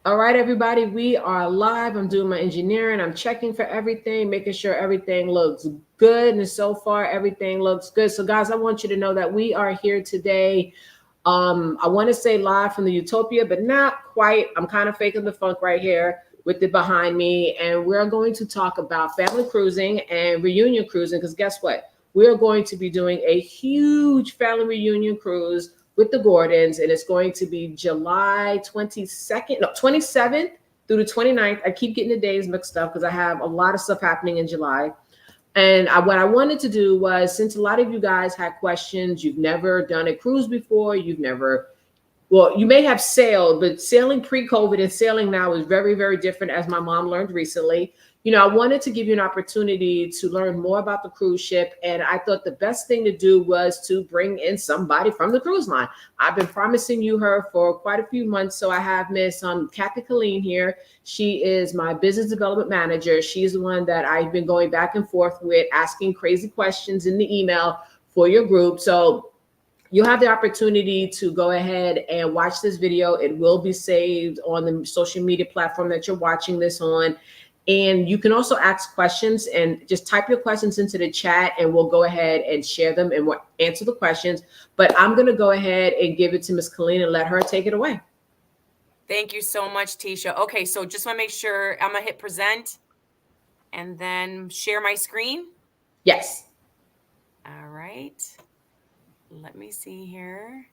All right, everybody, we are live. I'm doing my engineering. I'm checking for everything, making sure everything looks good. And so far, everything looks good. So, guys, I want you to know that we are here today. I want to say live from the Utopia, but not quite. I'm kind of faking the funk right here with it behind me. And we're going to talk about family cruising and reunion cruising. Because guess what? We're going to be doing a huge family reunion cruise with the Gordons, and it's going to be July 22nd, no, 27th through the 29th. I keep getting the days mixed up because I have a lot of stuff happening in July. And what I wanted to do was, since a lot of you guys had questions, you've never done a cruise before, you've never, well, you may have sailed, but sailing pre-COVID and sailing now is very, very different, as my mom learned recently. I wanted to give you an opportunity to learn more about the cruise ship. And I thought the best thing to do was to bring in somebody from the cruise line. I've been promising you her for quite a few months. So I have Miss Kathy Colleen here. She is my business development manager. She's the one that I've been going back and forth with, asking crazy questions in the email for your group. So you'll have the opportunity to go ahead and watch this video. It will be saved on the social media platform that you're watching this on. And you can also ask questions, and just type your questions into the chat and we'll go ahead and share them and we'll answer the questions. But I'm going to go ahead and give it to Miss Colleen and let her take it away. Thank you so much, Tisha. Okay, so just want to make sure I'm going to hit present and then share my screen. Yes. All right. Let me see here.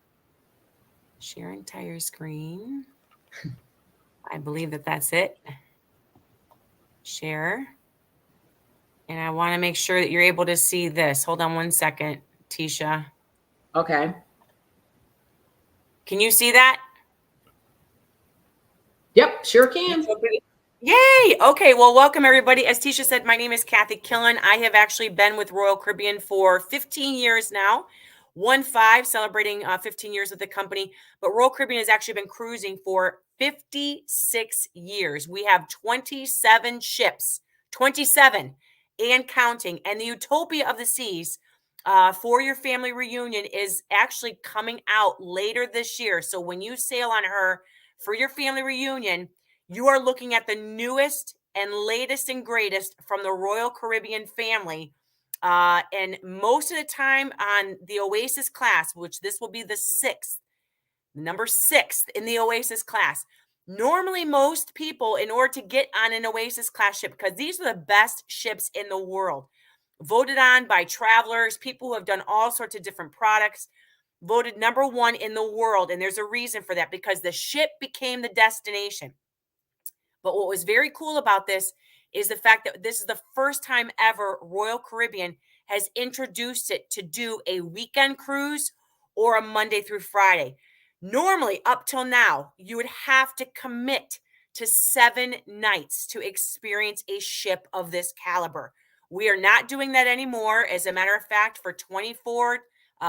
Share entire screen. I believe that that's it. Share. And I want to make sure that you're able to see this. Hold on one second, Tisha. Okay. Can you see that? Yep, sure can. Yay! Okay, well, welcome everybody. As Tisha said, my name is Kathy Killen. I have actually been with Royal Caribbean for 15 years now. 1-5, celebrating 15 years with the company. But Royal Caribbean has actually been cruising for 56 years. We have 27 ships, 27 and counting. And the Utopia of the Seas for your family reunion is actually coming out later this year. So when you sail on her for your family reunion, you are looking at the newest and latest and greatest from the Royal Caribbean family. And most of the time on the Oasis class, which this will be the number 6 in the Oasis class. Normally, most people, in order to get on an Oasis class ship, because these are the best ships in the world, voted on by travelers, people who have done all sorts of different products, voted number 1 in the world. And there's a reason for that, because the ship became the destination. But what was very cool about this is the fact that this is the first time ever Royal Caribbean has introduced it to do a weekend cruise or a Monday through Friday. Normally, up till now, you would have to commit to 7 nights to experience a ship of this caliber. We are not doing that anymore. As a matter of fact, for 24,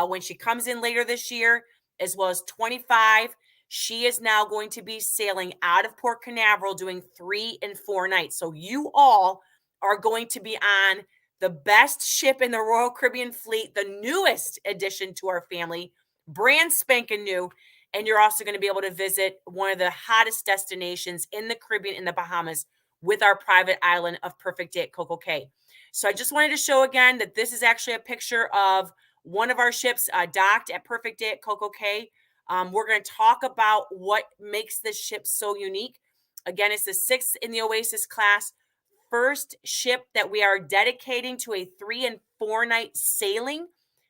when she comes in later this year, as well as 25, she is now going to be sailing out of Port Canaveral doing 3 and 4 nights. So you all are going to be on the best ship in the Royal Caribbean fleet, the newest addition to our family, brand spanking new. And you're also going to be able to visit one of the hottest destinations in the Caribbean, in the Bahamas, with our private island of Perfect Day at CocoCay. So I just wanted to show again that this is actually a picture of one of our ships docked at Perfect Day at CocoCay. We're going to talk about what makes this ship so unique. Again, it's the 6th in the Oasis class, first ship that we are dedicating to a 3 and 4 night sailing.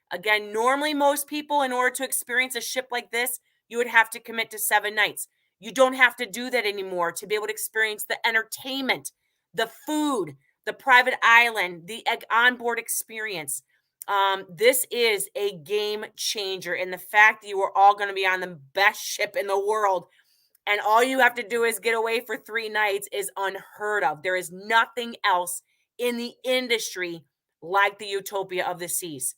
Again, normally most people, in order to experience a ship like this, you would have to commit to 7 nights. You don't have to do that anymore to be able to experience the entertainment, the food, the private island, the onboard experience. This is a game changer. And the fact that you are all going to be on the best ship in the world and all you have to do is get away for 3 nights is unheard of. There is nothing else in the industry like the Utopia of the Seas.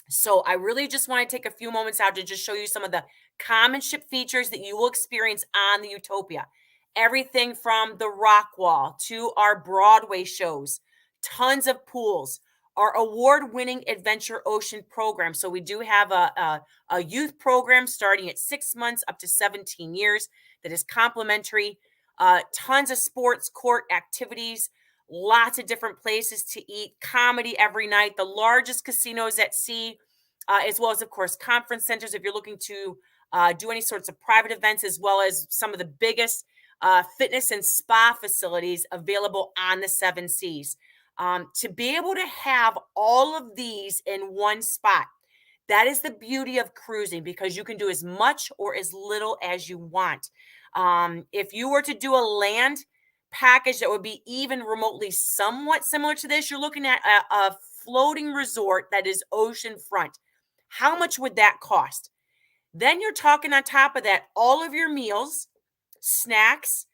So I really just want to take a few moments out to just show you some of the common ship features that you will experience on the Utopia. Everything from the rock wall to our Broadway shows, tons of pools, our award-winning Adventure Ocean program. So we do have a youth program starting at 6 months up to 17 years that is complimentary. Tons of sports court activities, lots of different places to eat, comedy every night, the largest casinos at sea, as well as, of course, conference centers if you're looking to do any sorts of private events, as well as some of the biggest fitness and spa facilities available on the seven seas. To be able to have all of these in one spot, that is the beauty of cruising, because you can do as much or as little as you want. If you were to do a land package that would be even remotely somewhat similar to this, you're looking at a floating resort that is oceanfront. How much would that cost? Then you're talking on top of that, all of your meals, snacks.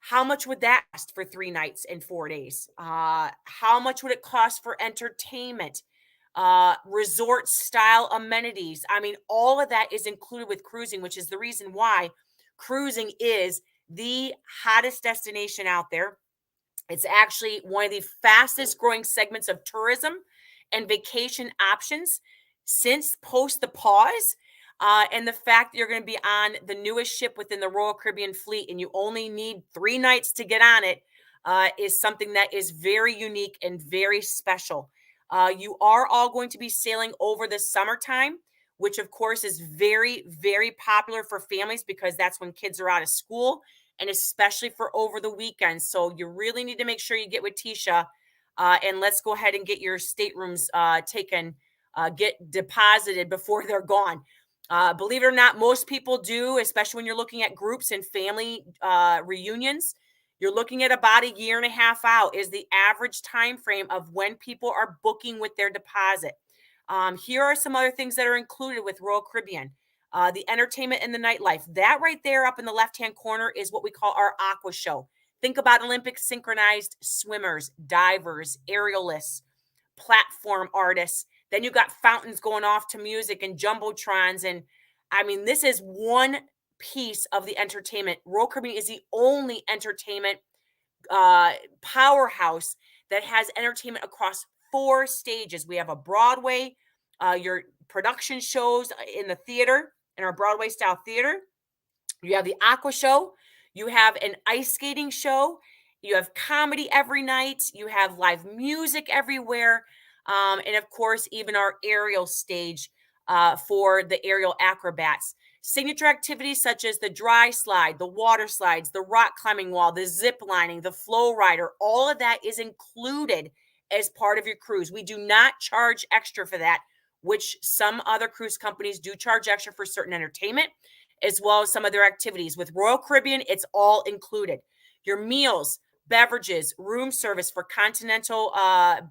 How much would that cost for 3 nights and 4 days? How much would it cost for entertainment? Resort style amenities. I mean, all of that is included with cruising, which is the reason why cruising is the hottest destination out there. It's actually one of the fastest growing segments of tourism and vacation options since post the pause. And the fact that you're going to be on the newest ship within the Royal Caribbean fleet and you only need 3 nights to get on it is something that is very unique and very special. You are all going to be sailing over the summertime, which of course is very, very popular for families because that's when kids are out of school, and especially for over the weekend. So you really need to make sure you get with Tisha, and let's go ahead and get your staterooms taken, get deposited before they're gone. Believe it or not, most people do, especially when you're looking at groups and family reunions. You're looking at about a year and a half out is the average time frame of when people are booking with their deposit. Here are some other things that are included with Royal Caribbean. The entertainment and the nightlife. That right there up in the left-hand corner is what we call our aqua show. Think about Olympic synchronized swimmers, divers, aerialists, platform artists. Then you got fountains going off to music and jumbotrons. And I mean, this is one piece of the entertainment. Royal Caribbean is the only entertainment powerhouse that has entertainment across 4 stages. We have a Broadway, your production shows in the theater, in our Broadway style theater. You have the aqua show. You have an ice skating show. You have comedy every night. You have live music everywhere. And of course, even our aerial stage for the aerial acrobats. Signature activities such as the dry slide, the water slides, the rock climbing wall, the zip lining, the flow rider, all of that is included as part of your cruise. We do not charge extra for that, which some other cruise companies do charge extra for certain entertainment, as well as some of their activities. With Royal Caribbean, it's all included. Your meals, beverages, room service for continental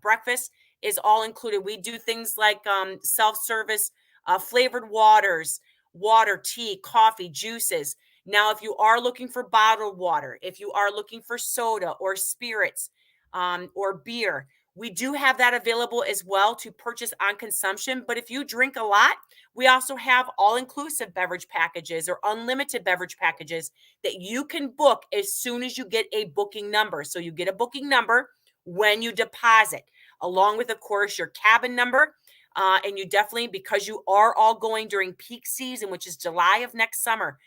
breakfast is all included. We do things like self-service flavored waters, water, tea, coffee, juices. Now, if you are looking for bottled water, if you are looking for soda or spirits or beer, we do have that available as well to purchase on consumption. But if you drink a lot, we also have all-inclusive beverage packages or unlimited beverage packages that you can book as soon as you get a booking number. So you get a booking number when you deposit, along with, of course, your cabin number. And you definitely, because you are all going during peak season, which is July of next summer,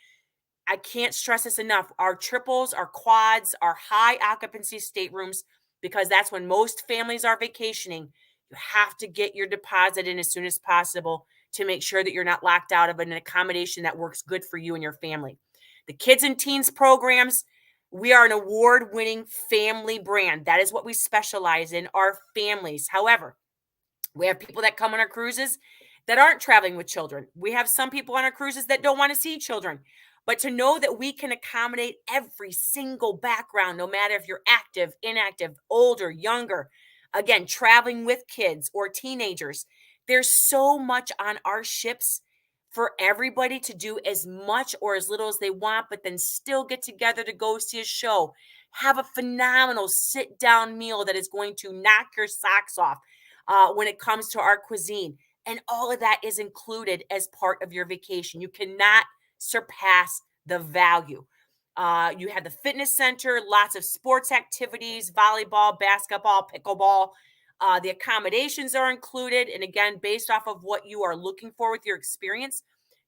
I can't stress this enough. Our triples, our quads, our high occupancy staterooms, because that's when most families are vacationing. You have to get your deposit in as soon as possible to make sure that you're not locked out of an accommodation that works good for you and your family. The kids and teens programs, we are an award-winning family brand. That is what we specialize in, our families. However, we have people that come on our cruises that aren't traveling with children. We have some people on our cruises that don't want to see children. But to know that we can accommodate every single background, no matter if you're active, inactive, older, younger, again, traveling with kids or teenagers, there's so much on our ships for everybody to do as much or as little as they want, but then still get together to go see a show, have a phenomenal sit-down meal that is going to knock your socks off when it comes to our cuisine. And all of that is included as part of your vacation. You cannot surpass the value. You have the fitness center, lots of sports activities, volleyball, basketball, pickleball. The accommodations are included. And again, based off of what you are looking for with your experience,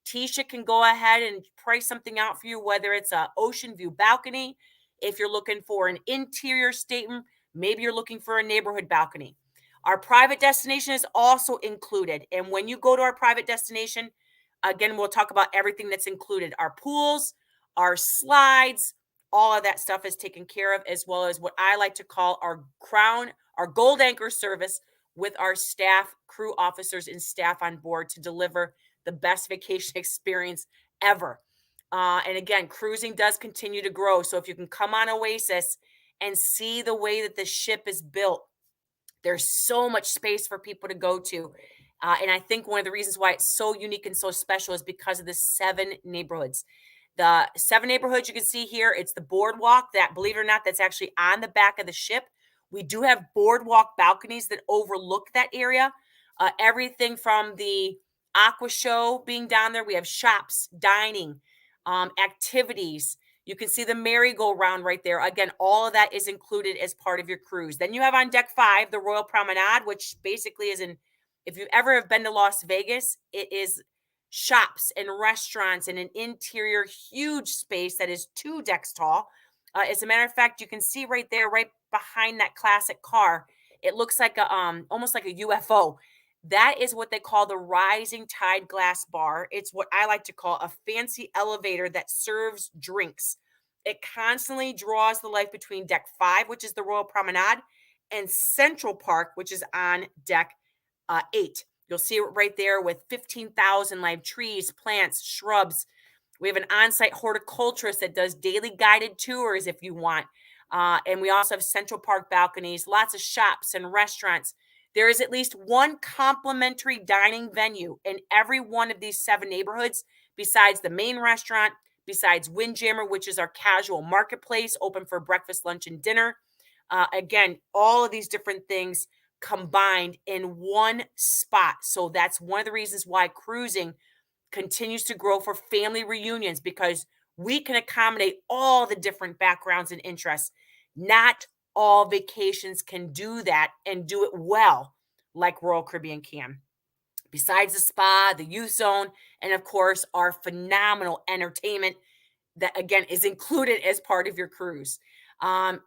Tisha can go ahead and price something out for you, whether it's an ocean view balcony, If you're looking for an interior stateroom, maybe you're looking for a neighborhood balcony. Our private destination is also included. And when you go to our private destination, again, we'll talk about everything that's included. Our pools, our slides, all of that stuff is taken care of, as well as what I like to call our gold anchor service with our staff, crew officers, and staff on board to deliver the best vacation experience ever. And again, cruising does continue to grow. So if you can come on Oasis and see the way that the ship is built, there's so much space for people to go to. And I think one of the reasons why it's so unique and so special is because of the 7 neighborhoods. The 7 neighborhoods you can see here, it's the boardwalk that, believe it or not, that's actually on the back of the ship. We do have boardwalk balconies that overlook that area. Everything from the aqua show being down there. We have shops, dining, activities. You can see the merry-go-round right there. Again, all of that is included as part of your cruise. Then you have on deck 5, the Royal Promenade, which basically is if you ever have been to Las Vegas, it is shops and restaurants and an interior huge space that is 2 decks tall. As a matter of fact, you can see right there, right behind that classic car, it looks like almost like a UFO. That is what they call the Rising Tide Glass Bar. It's what I like to call a fancy elevator that serves drinks. It constantly draws the life between deck 5, which is the Royal Promenade, and Central Park, which is on deck 8. You'll see it right there with 15,000 live trees, plants, shrubs. We have an on-site horticulturist that does daily guided tours if you want. And we also have Central Park balconies, lots of shops and restaurants. There is at least one complimentary dining venue in every one of these 7 neighborhoods, besides the main restaurant, besides Windjammer, which is our casual marketplace, open for breakfast, lunch, and dinner. Again, all of these different things combined in one spot. So that's one of the reasons why cruising continues to grow for family reunions, because we can accommodate all the different backgrounds and interests. Not all vacations can do that and do it well like Royal Caribbean can. Besides the spa, the youth zone, and of course, our phenomenal entertainment that, again, is included as part of your cruise.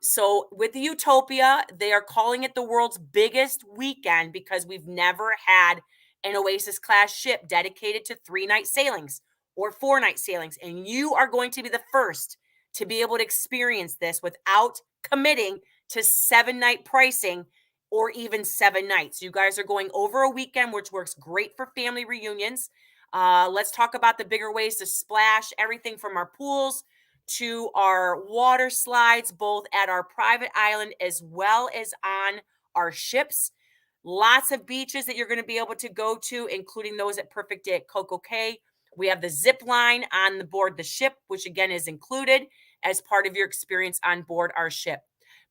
So with the Utopia, they are calling it the world's biggest weekend because we've never had an Oasis class ship dedicated to 3-night sailings or 4-night sailings. And you are going to be the first to be able to experience this without committing to 7-night pricing or even 7 nights. You guys are going over a weekend, which works great for family reunions. Let's talk about the bigger ways to splash, everything from our pools to our water slides, both at our private island as well as on our ships. Lots of beaches that you're going to be able to go to, including those at Perfect Day at CocoCay. We have the zip line on the board the ship, which again is included as part of your experience on board our ship.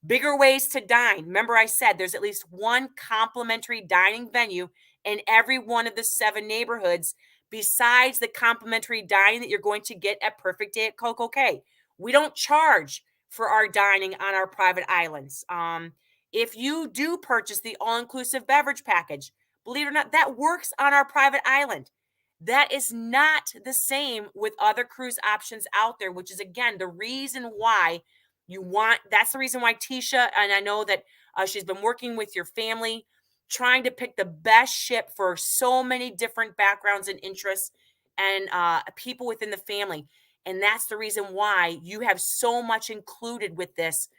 Bigger ways to dine. Remember, I said there's at least one complimentary dining venue in every one of the 7 neighborhoods, besides the complimentary dining that you're going to get at Perfect Day at CocoCay. We don't charge for our dining on our private islands. If you do purchase the all-inclusive beverage package, believe it or not, that works on our private island. That is not the same with other cruise options out there, which is, again, the reason why that's the reason why Tisha, and I know that she's been working with your family, trying to pick the best ship for so many different backgrounds and interests and people within the family. And that's the reason why you have so much included with this.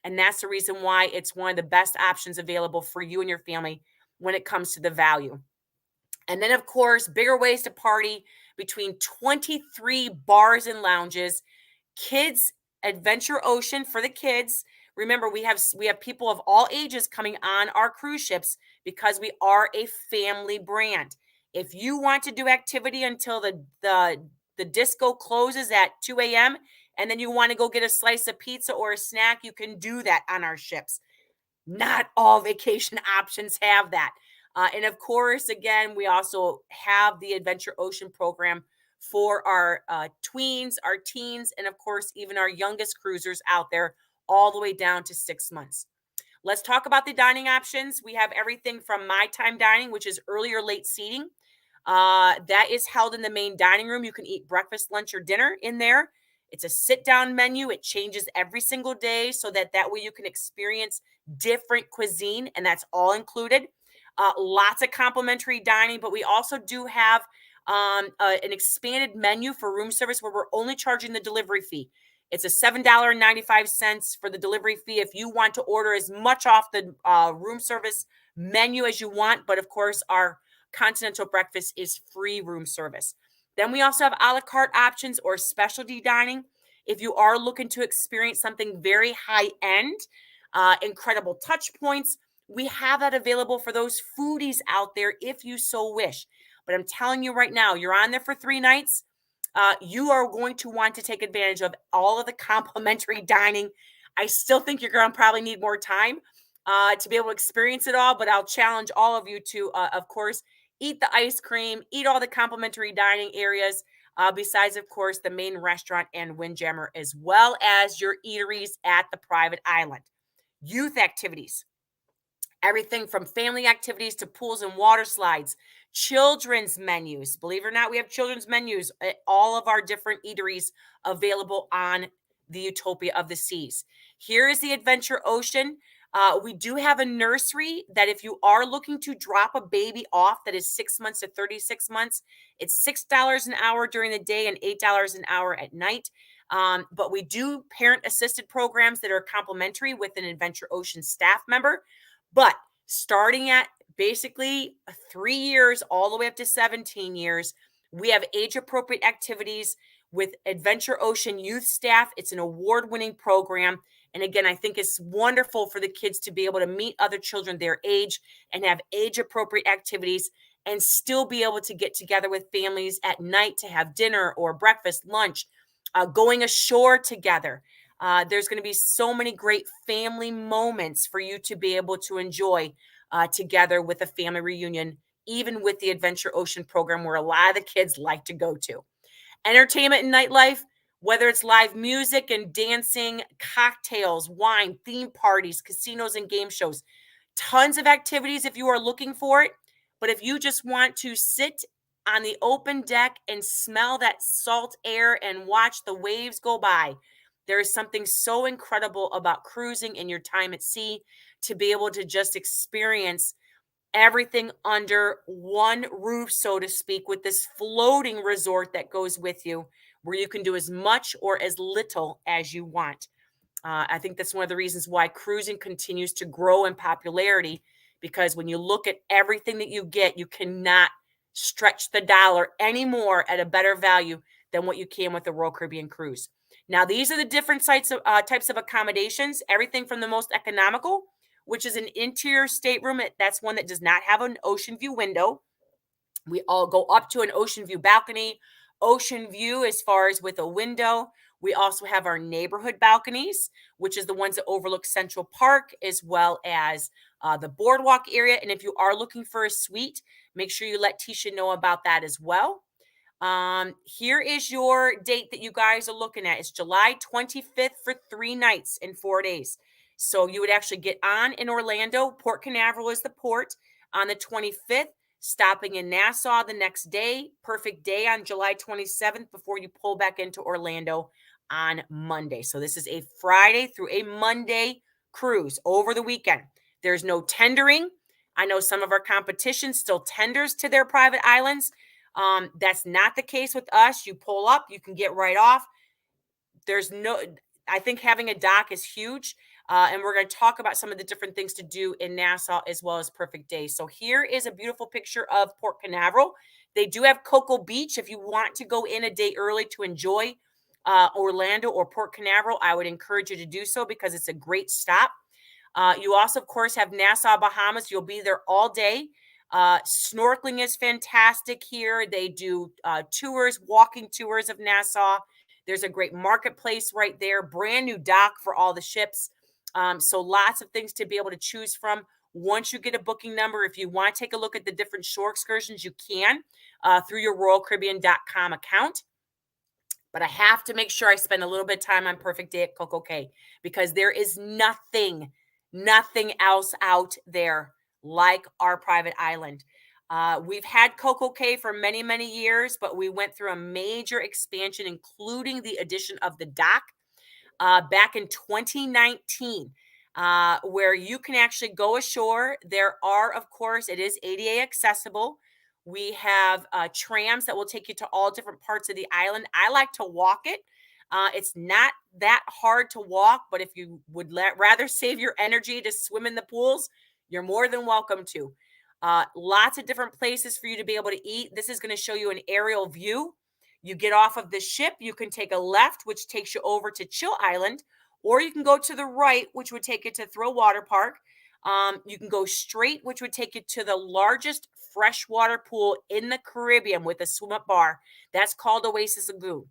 And that's the reason why it's one of the best options available for you and your family when it comes to the value. And then, of course, bigger ways to party, between 23 bars and lounges, kids Adventure Ocean for the kids. Remember, we have people of all ages coming on our cruise ships because we are a family brand. If you want to do activity until the disco closes at 2 a.m. and then you want to go get a slice of pizza or a snack, you can do that on our ships. Not all vacation options have that. And of course, again, we also have the Adventure Ocean program for our tweens, our teens, and of course, even our youngest cruisers out there, all the way down to 6 months. Let's talk about the dining options. We have everything from My Time Dining, which is early or late seating. That is held in the main dining room. You can eat breakfast, lunch, or dinner in there. It's a sit-down menu. It changes every single day so that way you can experience different cuisine, and that's all included. Lots of complimentary dining, but we also do have an expanded menu for room service where we're only charging the delivery fee. It's a $7.95 for the delivery fee if you want to order as much off the room service menu as you want. But of course, our continental breakfast is free room service. Then we also have a la carte options or specialty dining. If you are looking to experience something very high end, incredible touch points, we have that available for those foodies out there if you so wish. But I'm telling you right now, you're on there for 3 nights. You are going to want to take advantage of all of the complimentary dining. I still think you're going to probably need more time to be able to experience it all, but I'll challenge all of you to, of course, eat the ice cream, eat all the complimentary dining areas, besides, of course, the main restaurant and Windjammer, as well as your eateries at the private island. Youth activities. Everything from family activities to pools and water slides, children's menus. Believe it or not, we have children's menus at all of our different eateries available on the Utopia of the Seas. Here is the Adventure Ocean. We do have a nursery that if you are looking to drop a baby off that is 6 months to 36 months, it's $6 an hour during the day and $8 an hour at night. But we do parent-assisted programs that are complimentary with an Adventure Ocean staff member. But starting at basically 3 years all the way up to 17 years, we have age-appropriate activities with Adventure Ocean youth staff. It's an award-winning program. And again, I think it's wonderful for the kids to be able to meet other children their age and have age-appropriate activities and still be able to get together with families at night to have dinner or breakfast, lunch, going ashore together. There's going to be so many great family moments for you to be able to enjoy together with a family reunion, even with the Adventure Ocean program where a lot of the kids like to go to. Entertainment and nightlife, whether it's live music and dancing, cocktails, wine, theme parties, casinos, and game shows. Tons of activities if you are looking for it. But if you just want to sit on the open deck and smell that salt air and watch the waves go by, there is something so incredible about cruising in your time at sea to be able to just experience everything under one roof, so to speak, with this floating resort that goes with you, where you can do as much or as little as you want. I think that's one of the reasons why cruising continues to grow in popularity, because when you look at everything that you get, you cannot stretch the dollar anymore at a better value than what you can with the Royal Caribbean cruise. Now, these are the different types of accommodations, everything from the most economical, which is an interior stateroom. That's one that does not have an ocean view window. We all go up to an ocean view balcony, ocean view as far as with a window. We also have our neighborhood balconies, which is the ones that overlook Central Park as well as the boardwalk area. And if you are looking for a suite, make sure you let Tisha know about that as well. Here is your date that you guys are looking at. It's July 25th for 3 nights and 4 days. So you would actually get on in Orlando. Port Canaveral is the port on the 25th, stopping in Nassau the next day. Perfect day on July 27th before you pull back into Orlando on Monday. So this is a Friday through a Monday cruise over the weekend. There's no tendering. I know some of our competition still tenders to their private islands. That's not the case with us. You pull up, you can get right off. I think having a dock is huge. And we're going to talk about some of the different things to do in Nassau as well as Perfect Day. So here is a beautiful picture of Port Canaveral. They do have Cocoa Beach. If you want to go in a day early to enjoy Orlando or Port Canaveral, I would encourage you to do so because it's a great stop. You also, of course, have Nassau, Bahamas. You'll be there all day. Snorkeling is fantastic here. They do tours, walking tours of Nassau. There's a great marketplace right there, brand new dock for all the ships. So lots of things to be able to choose from. Once you get a booking number, if you want to take a look at the different shore excursions, you can through your RoyalCaribbean.com account. But I have to make sure I spend a little bit of time on Perfect Day at CocoCay because there is nothing else out there like our private island. We've had CocoCay for many, many years, but we went through a major expansion, including the addition of the dock back in 2019, where you can actually go ashore. There are, of course, it is ADA accessible. We have trams that will take you to all different parts of the island. I like to walk it. It's not that hard to walk, but if you would rather save your energy to swim in the pools, you're more than welcome to. Lots of different places for you to be able to eat. This is going to show you an aerial view. You get off of the ship, you can take a left, which takes you over to Chill Island, or you can go to the right, which would take you to Thrill Water Park. You can go straight, which would take you to the largest freshwater pool in the Caribbean with a swim-up bar. That's called Oasis Lagoon.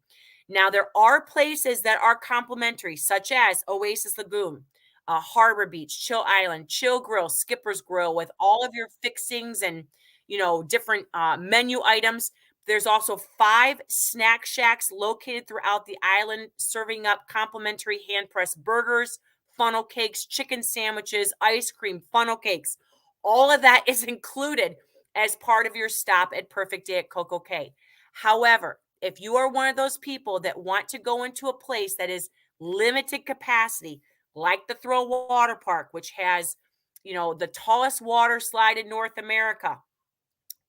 Now, there are places that are complimentary, such as Oasis Lagoon, Harbor Beach, Chill Island, Chill Grill, Skipper's Grill, with all of your fixings and, different menu items. There's also 5 snack shacks located throughout the island, serving up complimentary hand-pressed burgers, funnel cakes, chicken sandwiches, ice cream, funnel cakes. All of that is included as part of your stop at Perfect Day at CocoCay. However, if you are one of those people that want to go into a place that is limited capacity, like the Thrill Water Park, which has, the tallest water slide in North America,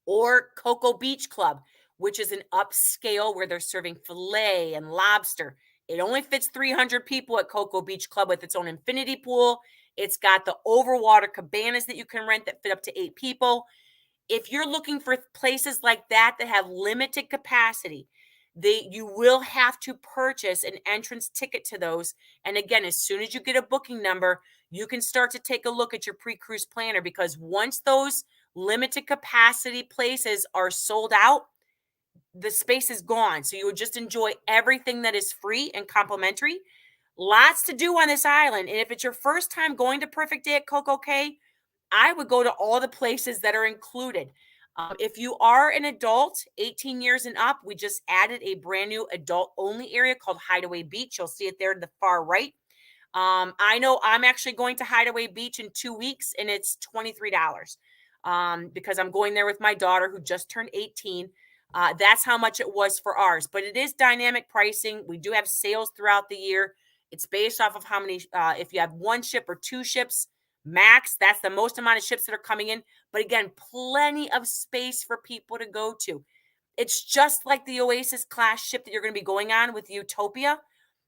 or Cocoa Beach Club, which is an upscale where they're serving filet and lobster. It only fits 300 people at Cocoa Beach Club with its own infinity pool. It's got the overwater cabanas that you can rent that fit up to 8 people. If you're looking for places like that have limited capacity, you will have to purchase an entrance ticket to those. And again, as soon as you get a booking number, you can start to take a look at your pre-cruise planner, because once those limited capacity places are sold out, the space is gone. So you would just enjoy everything that is free and complimentary. Lots to do on this island. And if it's your first time going to Perfect Day at CocoCay, I would go to all the places that are included. If you are an adult, 18 years and up, we just added a brand new adult only area called Hideaway Beach. You'll see it there to the far right. I know I'm actually going to Hideaway Beach in 2 weeks, and it's $23 because I'm going there with my daughter who just turned 18. That's how much it was for ours, but it is dynamic pricing. We do have sales throughout the year. It's based off of how many, if you have 1 ship or 2 ships, max, that's the most amount of ships that are coming in. But again, plenty of space for people to go to. It's just like the Oasis class ship that you're going to be going on with Utopia.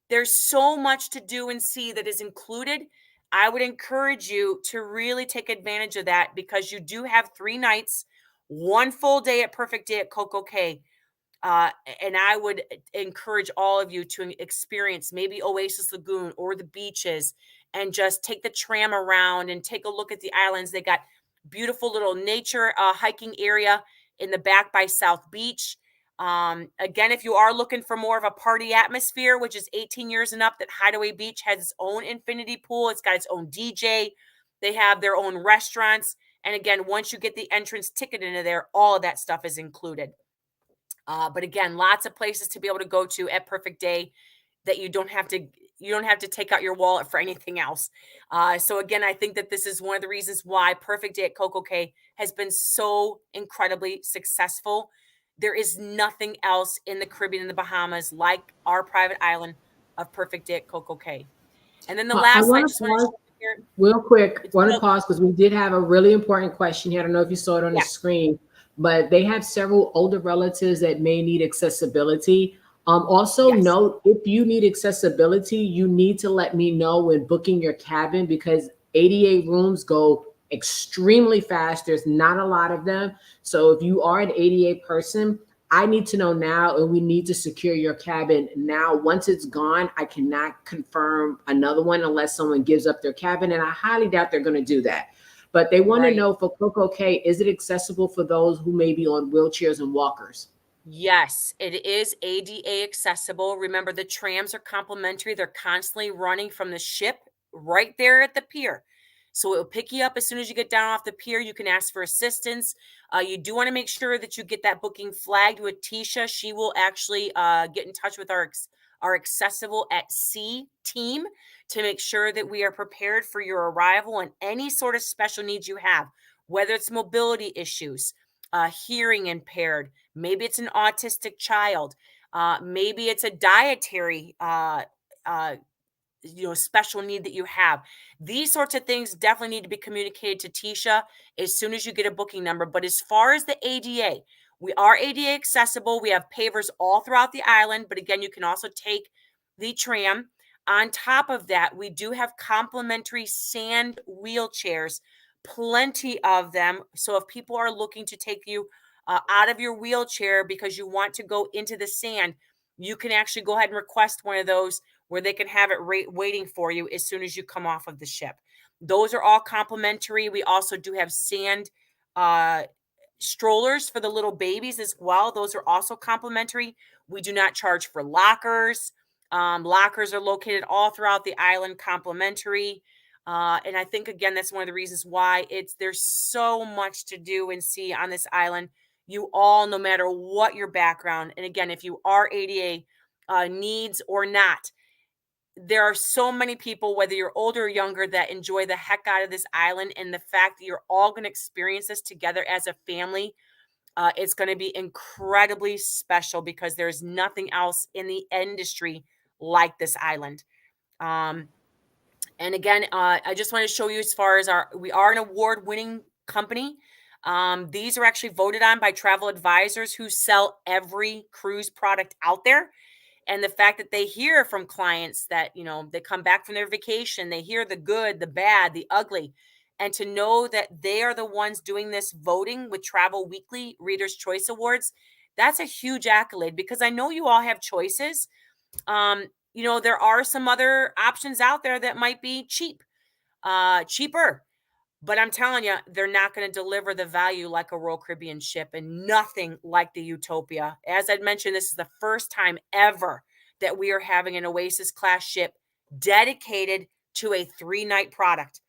There's so much to do and see that is included. I would encourage you to really take advantage of that, because you do have 3 nights, 1 full day at Perfect Day at CocoCay. And I would encourage all of you to experience maybe Oasis Lagoon or the beaches, and just take the tram around and take a look at the islands. They got beautiful little nature hiking area in the back by South Beach. Again, if you are looking for more of a party atmosphere, which is 18 years and up, that Hideaway Beach has its own infinity pool. It's got its own DJ. They have their own restaurants. And again, once you get the entrance ticket into there, all of that stuff is included. But again, lots of places to be able to go to at Perfect Day that you don't have to take out your wallet for anything else. So again, I think that this is one of the reasons why Perfect Day at CocoCay has been so incredibly successful. There is nothing else in the Caribbean and the Bahamas like our private island of Perfect Day at CocoCay. And then the last slide, just want to show here. Real quick, want to pause because we did have a really important question here. I don't know if you saw it on the screen, but they have several older relatives that may need accessibility. Also note, if you need accessibility, you need to let me know when booking your cabin, because ADA rooms go extremely fast. There's not a lot of them. So if you are an ADA person, I need to know now, and we need to secure your cabin now. Once it's gone, I cannot confirm another one unless someone gives up their cabin, and I highly doubt they're going to do that. But they want to know for CocoCay, is it accessible for those who may be on wheelchairs and walkers? Yes, it is ADA accessible. Remember, the trams are complimentary. They're constantly running from the ship right there at the pier. So it will pick you up as soon as you get down off the pier. You can ask for assistance. You do want to make sure that you get that booking flagged with Tisha. She will actually get in touch with our Accessible at Sea team to make sure that we are prepared for your arrival and any sort of special needs you have, whether it's mobility issues, hearing impaired. Maybe it's an autistic child. Maybe it's a dietary special need that you have. These sorts of things definitely need to be communicated to Tisha as soon as you get a booking number. But as far as the ADA, we are ADA accessible. We have pavers all throughout the island, but again, you can also take the tram. On top of that, we do have complimentary sand wheelchairs, plenty of them. So if people are looking to take you out of your wheelchair because you want to go into the sand, you can actually go ahead and request one of those where they can have it waiting for you as soon as you come off of the ship. Those are all complimentary. We also do have sand strollers for the little babies as well. Those are also complimentary. We do not charge for lockers. Lockers are located all throughout the island, complimentary. And I think, again, that's one of the reasons why there's so much to do and see on this island. You all, no matter what your background, and again, if you are ADA needs or not, there are so many people, whether you're older or younger, that enjoy the heck out of this island. And the fact that you're all going to experience this together as a family, it's going to be incredibly special because there's nothing else in the industry like this island. And again, I just want to show you as far as we are an award-winning company. These are actually voted on by travel advisors who sell every cruise product out there. And the fact that they hear from clients that, they come back from their vacation, they hear the good, the bad, the ugly, and to know that they are the ones doing this voting with Travel Weekly Readers' Choice Awards, that's a huge accolade because I know you all have choices. There are some other options out there that might be cheaper. But I'm telling you, they're not going to deliver the value like a Royal Caribbean ship and nothing like the Utopia. As I'd mentioned, this is the first time ever that we are having an Oasis class ship dedicated to a 3-night product.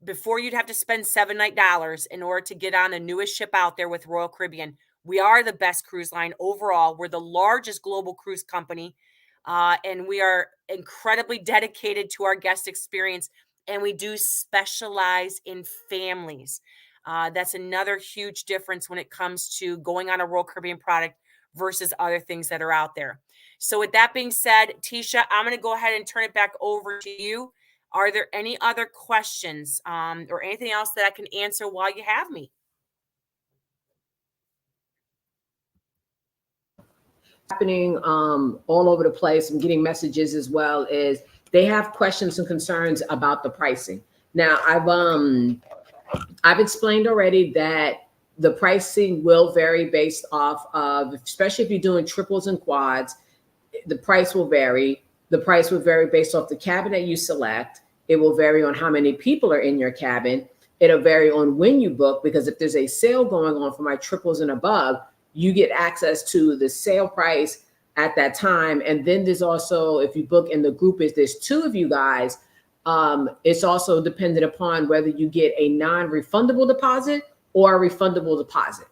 Before, you'd have to spend $7 in order to get on the newest ship out there with Royal Caribbean. We are the best cruise line overall. We're the largest global cruise company, and we are incredibly dedicated to our guest experience. And we do specialize in families. That's another huge difference when it comes to going on a Royal Caribbean product versus other things that are out there. So with that being said, Tisha, I'm going to go ahead and turn it back over to you. Are there any other questions or anything else that I can answer while you have me? Happening all over the place. I'm getting messages as well is they have questions and concerns about the pricing. Now, I've explained already that the pricing will vary based off of, especially if you're doing triples and quads, the price will vary. The price will vary based off the cabin that you select. It will vary on how many people are in your cabin. It'll vary on when you book, because if there's a sale going on for my triples and above, you get access to the sale price at that time. And then there's also, if you book in the group, if there's 2 of you guys, it's also dependent upon whether you get a non-refundable deposit or a refundable deposit.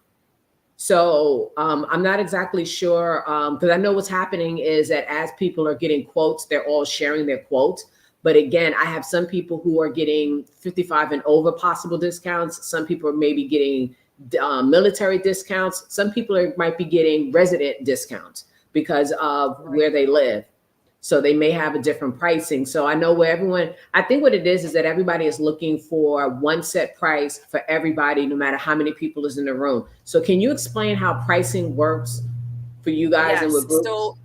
So I'm not exactly sure, because I know what's happening is that as people are getting quotes, they're all sharing their quotes. But again, I have some people who are getting 55 and over possible discounts. Some people are maybe getting military discounts. Some people might be getting resident discounts because of where they live. So they may have a different pricing. So I know where I think what it is that everybody is looking for one set price for everybody, no matter how many people is in the room. So can you explain how pricing works for you guys? Yes. And with groups? So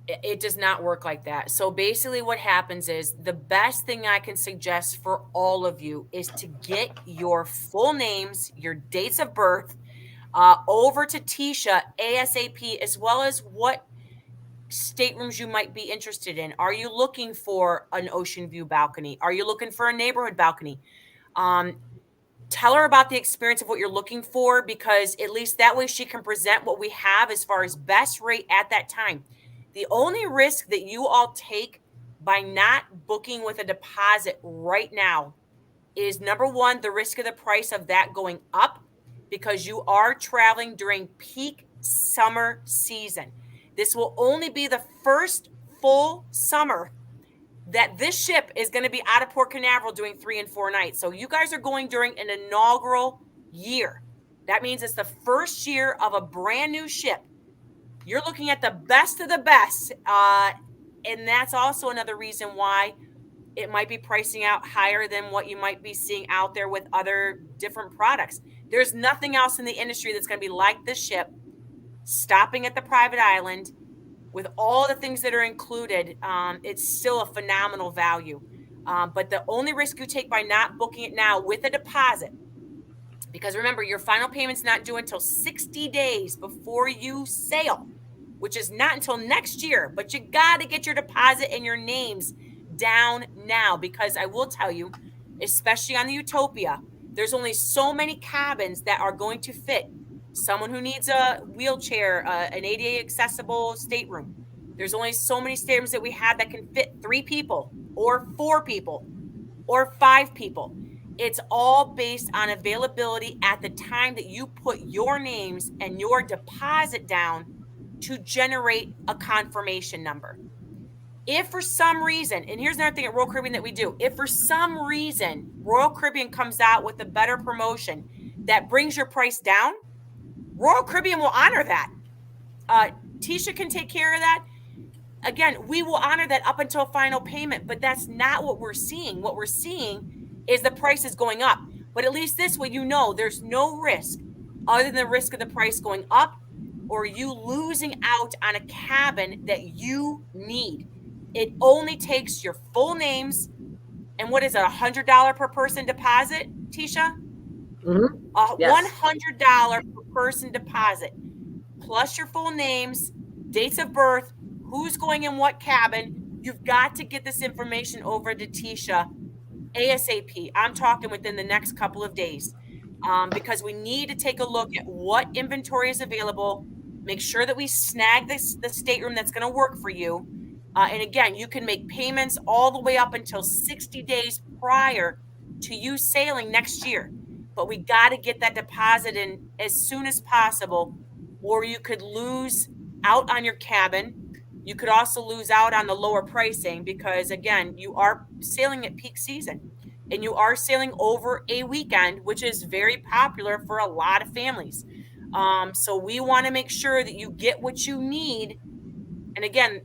it does not work like that. So basically what happens is the best thing I can suggest for all of you is to get your full names, your dates of birth, over to Tisha ASAP, as well as what staterooms you might be interested in. Are you looking for an ocean view balcony? Are you looking for a neighborhood balcony? Tell her about the experience of what you're looking for, because at least that way she can present what we have as far as best rate at that time. The only risk that you all take by not booking with a deposit right now is, number one, the risk of the price of that going up, because you are traveling during peak summer season. This will only be the first full summer that this ship is going to be out of Port Canaveral doing 3 and 4 nights. So you guys are going during an inaugural year. That means it's the first year of a brand new ship. You're looking at the best of the best. And that's also another reason why it might be pricing out higher than what you might be seeing out there with other different products. There's nothing else in the industry that's going to be like this ship, stopping at the private island with all the things that are included. It's still a phenomenal value. But the only risk you take by not booking it now with a deposit, because remember, your final payment's not due until 60 days before you sail, which is not until next year. But you got to get your deposit and your names down now, because I will tell you, especially on the Utopia, there's only so many cabins that are going to fit someone who needs a wheelchair, an ADA accessible stateroom. There's only so many staterooms that we have that can fit 3 people or 4 people or 5 people. It's all based on availability at the time that you put your names and your deposit down to generate a confirmation number. If for some reason, and here's another thing at Royal Caribbean that we do, if for some reason Royal Caribbean comes out with a better promotion that brings your price down, Royal Caribbean will honor that. Tisha can take care of that. Again, we will honor that up until final payment, but that's not what we're seeing. What we're seeing is the price is going up. But at least this way, you know, there's no risk other than the risk of the price going up or you losing out on a cabin that you need. It only takes your full names. And what is it, $100 per person deposit, Tisha? Yes. $100 per person deposit, plus your full names, dates of birth, who's going in what cabin. You've got to get this information over to Tisha ASAP. I'm talking within the next couple of days, because we need to take a look at what inventory is available, make sure that we snag the stateroom that's going to work for you. And again, you can make payments all the way up until 60 days prior to you sailing next year. But we got to get that deposit in as soon as possible, or you could lose out on your cabin. You could also lose out on the lower pricing because, again, you are sailing at peak season and you are sailing over a weekend, which is very popular for a lot of families. So we want to make sure that you get what you need. And again,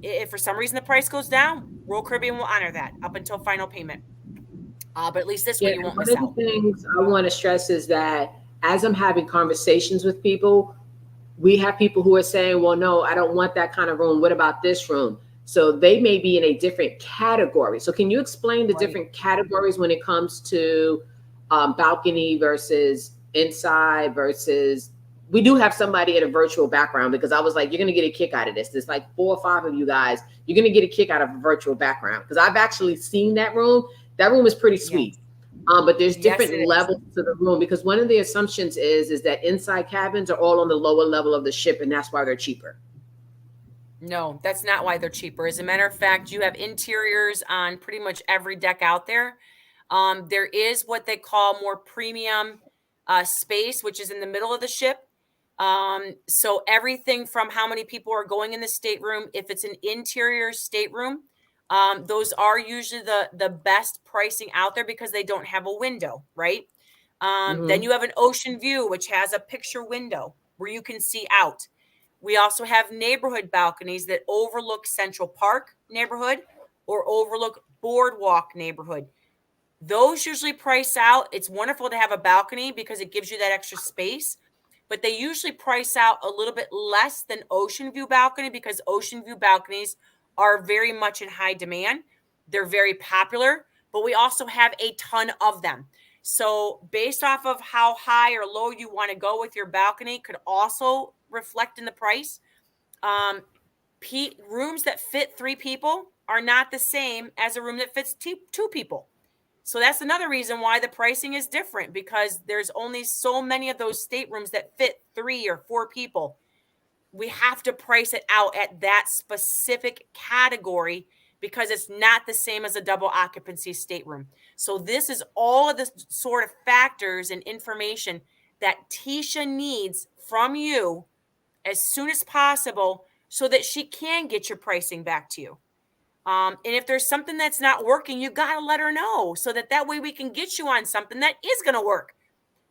if for some reason the price goes down, Royal Caribbean will honor that up until final payment. But at least this way you won't miss out. One of the things I want to stress is that as I'm having conversations with people, we have people who are saying, well, no, I don't want that kind of room. What about this room? So they may be in a different category. So can you explain the different categories when it comes to balcony versus inside versus, we do have somebody in a virtual background because I was like, you're going to get a kick out of this. There's like 4 or 5 of you guys. You're going to get a kick out of a virtual background because I've actually seen that room. That room is pretty sweet. But there's different levels to the room because one of the assumptions is that inside cabins are all on the lower level of the ship and that's why they're cheaper. No, that's not why they're cheaper. As a matter of fact, you have interiors on pretty much every deck out there. There is what they call more premium space, which is in the middle of the ship. So everything from how many people are going in the stateroom, if it's an interior stateroom, those are usually the best pricing out there because they don't have a window, right? Then you have an ocean view, which has a picture window where you can see out. We also have neighborhood balconies that overlook Central Park neighborhood or overlook Boardwalk neighborhood. Those usually price out. It's wonderful to have a balcony because it gives you that extra space, but they usually price out a little bit less than ocean view balcony because ocean view balconies are very much in high demand. They're very popular, but we also have a ton of them. So based off of how high or low you want to go with your balcony could also reflect in the price. Rooms that fit 3 people are not the same as a room that fits 2 people. So that's another reason why the pricing is different because there's only so many of those staterooms that fit 3 or 4 people. We have to price it out at that specific category because it's not the same as a double occupancy stateroom. So this is all of the sort of factors and information that Tisha needs from you as soon as possible so that she can get your pricing back to you. And if there's something that's not working, you got to let her know so that way we can get you on something that is going to work.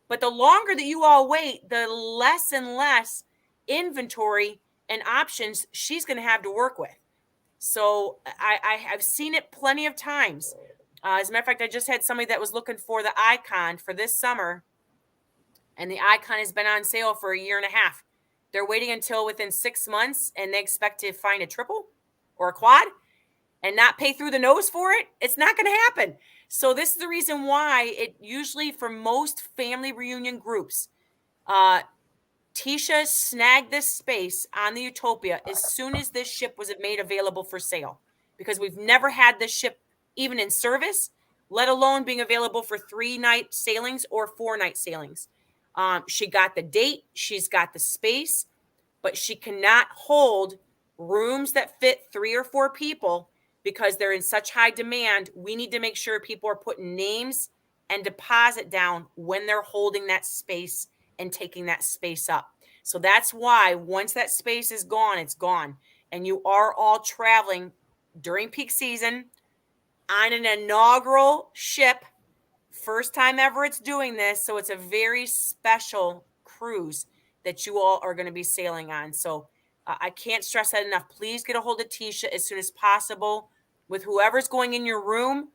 But the longer that you all wait, the less and less inventory and options she's going to have to work with. So I have seen it plenty of times. As a matter of fact, I just had somebody that was looking for the Icon for this summer, and the Icon has been on sale for a year and a half. They're waiting until within 6 months, and they expect to find a triple or a quad and not pay through the nose for it. It's not going to happen. So this is the reason why it usually, for most family reunion groups, Tisha snagged this space on the Utopia as soon as this ship was made available for sale, because we've never had this ship even in service, let alone being available for 3-night sailings or 4-night sailings. She got the date, she's got the space, but she cannot hold rooms that fit 3 or 4 people because they're in such high demand. We need to make sure people are putting names and deposit down when they're holding that space and taking that space up. So that's why once that space is gone, it's gone. And you are all traveling during peak season on an inaugural ship. First time ever it's doing this. So it's a very special cruise that you all are going to be sailing on. So I can't stress that enough. Please get a hold of Tisha as soon as possible with whoever's going in your room.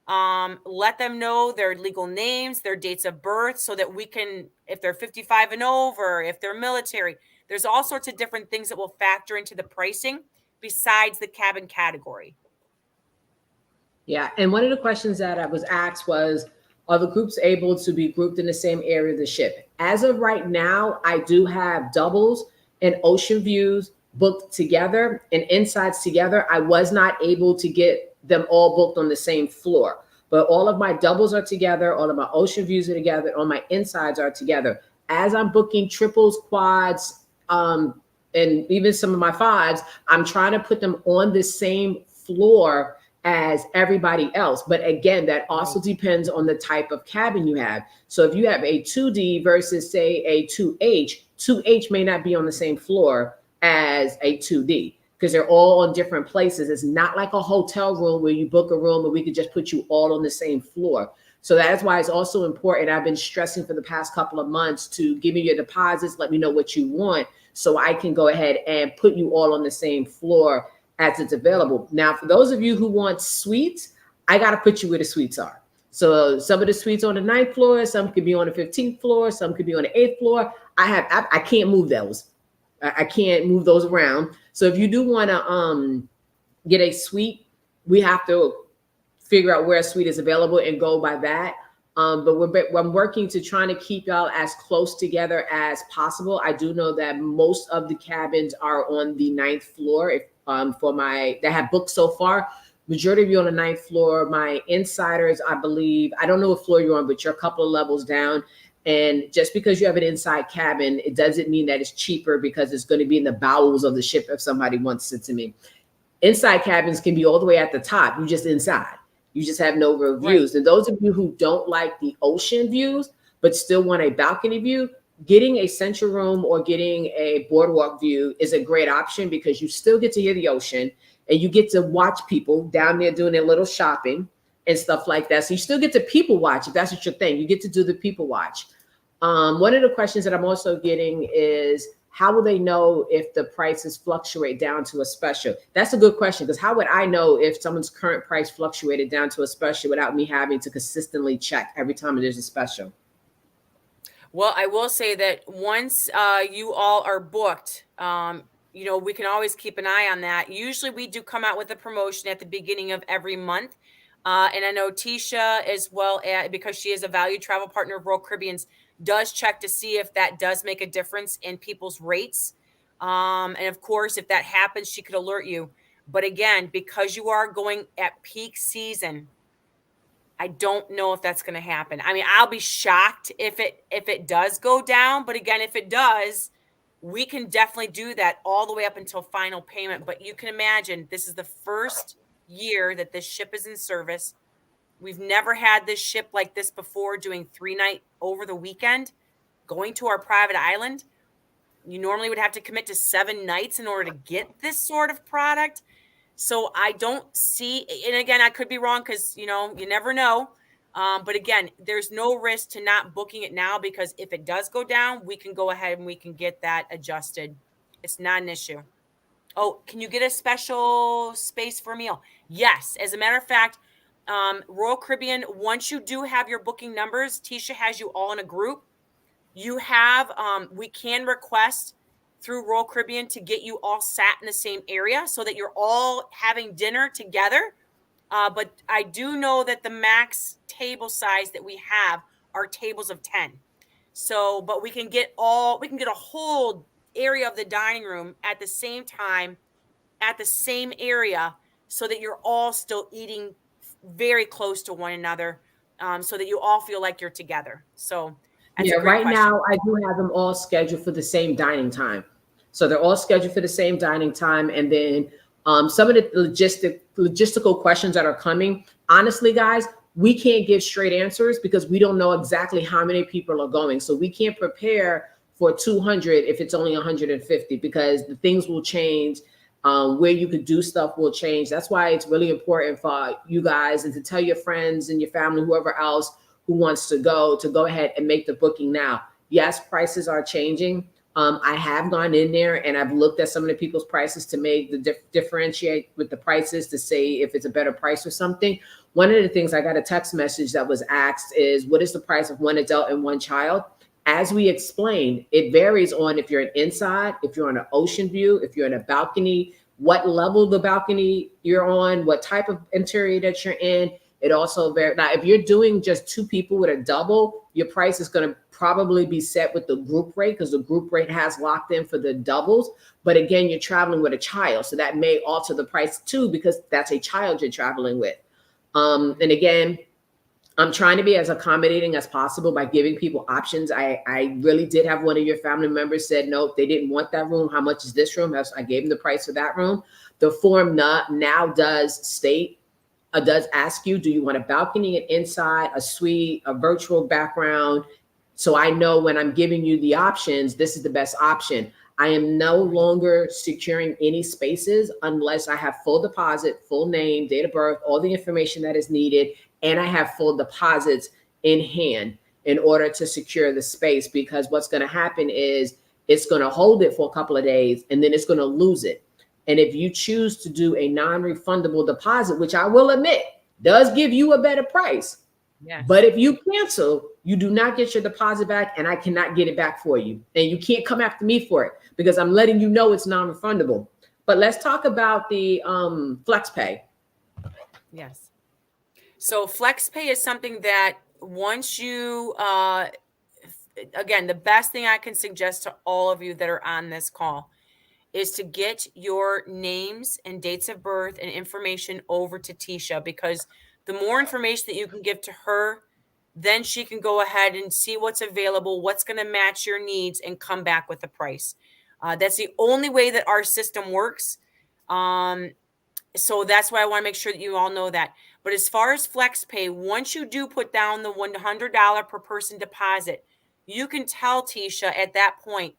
Let them know their legal names, their dates of birth, so that we can, if they're 55 and over, if they're military, there's all sorts of different things that will factor into the pricing besides the cabin category. Yeah. And one of the questions that I was asked was, are the groups able to be grouped in the same area of the ship? As of right now, I do have doubles and ocean views booked together and insides together. I was not able to get them all booked on the same floor, but all of my doubles are together. All of my ocean views are together. All my insides are together. As I'm booking triples, quads, and even some of my fives, I'm trying to put them on the same floor as everybody else. But again, that also depends on the type of cabin you have. So if you have a 2D versus say a 2H may not be on the same floor as a 2D because they're all in different places. It's not like a hotel room where you book a room and we could just put you all on the same floor. So that's why it's also important. I've been stressing for the past couple of months to give me your deposits, let me know what you want, so I can go ahead and put you all on the same floor as it's available. Now, for those of you who want suites, I got to put you where the suites are. So some of the suites on the 9th floor, some could be on the 15th floor, some could be on the 8th floor. I can't move those. I can't move those around. So if you do want to get a suite, we have to figure out where a suite is available and go by that. But I'm working to trying to keep y'all as close together as possible. I do know that most of the cabins are on the 9th floor. If for my that have booked so far, majority of you on the 9th floor. My insiders, I believe, I don't know what floor you're on, but you're a couple of levels down. And just because you have an inside cabin, it doesn't mean that it's cheaper because it's going to be in the bowels of the ship if somebody wants it to me. Inside cabins can be all the way at the top. You just inside. You just have no real views. Right. And those of you who don't like the ocean views, but still want a balcony view, getting a central room or getting a boardwalk view is a great option because you still get to hear the ocean and you get to watch people down there doing their little shopping and stuff like that. So you still get to people watch if that's what your thing. You get to do the people watch. One of the questions that I'm also getting is, how will they know if the prices fluctuate down to a special? That's a good question, because how would I know if someone's current price fluctuated down to a special without me having to consistently check every time there's a special? Well, I will say that once you all are booked, we can always keep an eye on that. Usually we do come out with a promotion at the beginning of every month. And I know Tisha, as well, because she is a valued travel partner of Royal Caribbean's, does check to see if that does make a difference in people's rates. And of course, if that happens, she could alert you. But again, because you are going at peak season, I don't know if that's going to happen. I mean, I'll be shocked if it does go down. But again, if it does, we can definitely do that all the way up until final payment. But you can imagine this is the first year that this ship is in service. We've never had this ship like this before, doing 3-night over the weekend, going to our private island. You normally would have to commit to 7 nights in order to get this sort of product. So I don't see, and again, I could be wrong because, you never know. But again, there's no risk to not booking it now, because if it does go down, we can go ahead and we can get that adjusted. It's not an issue. Oh, can you get a special space for a meal? Yes. As a matter of fact, Royal Caribbean, once you do have your booking numbers, Tisha has you all in a group. You have, we can request through Royal Caribbean to get you all sat in the same area so that you're all having dinner together. But I do know that the max table size that we have are tables of 10. So, but we can get a whole area of the dining room at the same time, at the same area, so that you're all still eating very close to one another, so that you all feel like you're together. So that's Yeah, a great right question. now I do have them all scheduled for the same dining time. So they're all scheduled for the same dining time. And then some of the logistical questions that are coming, honestly, guys, we can't give straight answers because we don't know exactly how many people are going. So we can't prepare for 200 if it's only 150, because the things will change. Where you could do stuff will change. That's why it's really important for you guys and to tell your friends and your family, whoever else who wants to go ahead and make the booking now. Yes, prices are changing. I have gone in there and I've looked at some of the people's prices to make the differentiate with the prices to say if it's a better price or something. One of the things I got a text message that was asked is, what is the price of one adult and one child? As we explained, it varies on if you're an inside, if you're on an ocean view, if you're in a balcony, what level of the balcony you're on, what type of interior that you're in. It also varies. Now, if you're doing just two people with a double, your price is going to probably be set with the group rate because the group rate has locked in for the doubles. But again, you're traveling with a child, so that may alter the price too because that's a child you're traveling with. And again, I'm trying to be as accommodating as possible by giving people options. I really did have one of your family members said, nope, they didn't want that room. How much is this room? I gave them the price for that room. The form now does state, does ask you, do you want a balcony, an inside, a suite, a virtual background? So I know when I'm giving you the options, this is the best option. I am no longer securing any spaces unless I have full deposit, full name, date of birth, all the information that is needed, and I have full deposits in hand in order to secure the space. Because what's going to happen is it's going to hold it for a couple of days and then it's going to lose it. And if you choose to do a non-refundable deposit, which I will admit does give you a better price, Yes. but if you cancel, you do not get your deposit back and I cannot get it back for you. And you can't come after me for it because I'm letting you know it's non-refundable. But let's talk about the flex pay. Yes. So flex pay is something that once you, again, the best thing I can suggest to all of you that are on this call is to get your names and dates of birth and information over to Tisha, because the more information that you can give to her, then she can go ahead and see what's available, what's going to match your needs, and come back with a price. That's the only way that our system works. So that's why I want to make sure that you all know that. But as far as flex pay, once you do put down the $100 per person deposit, you can tell Tisha at that point,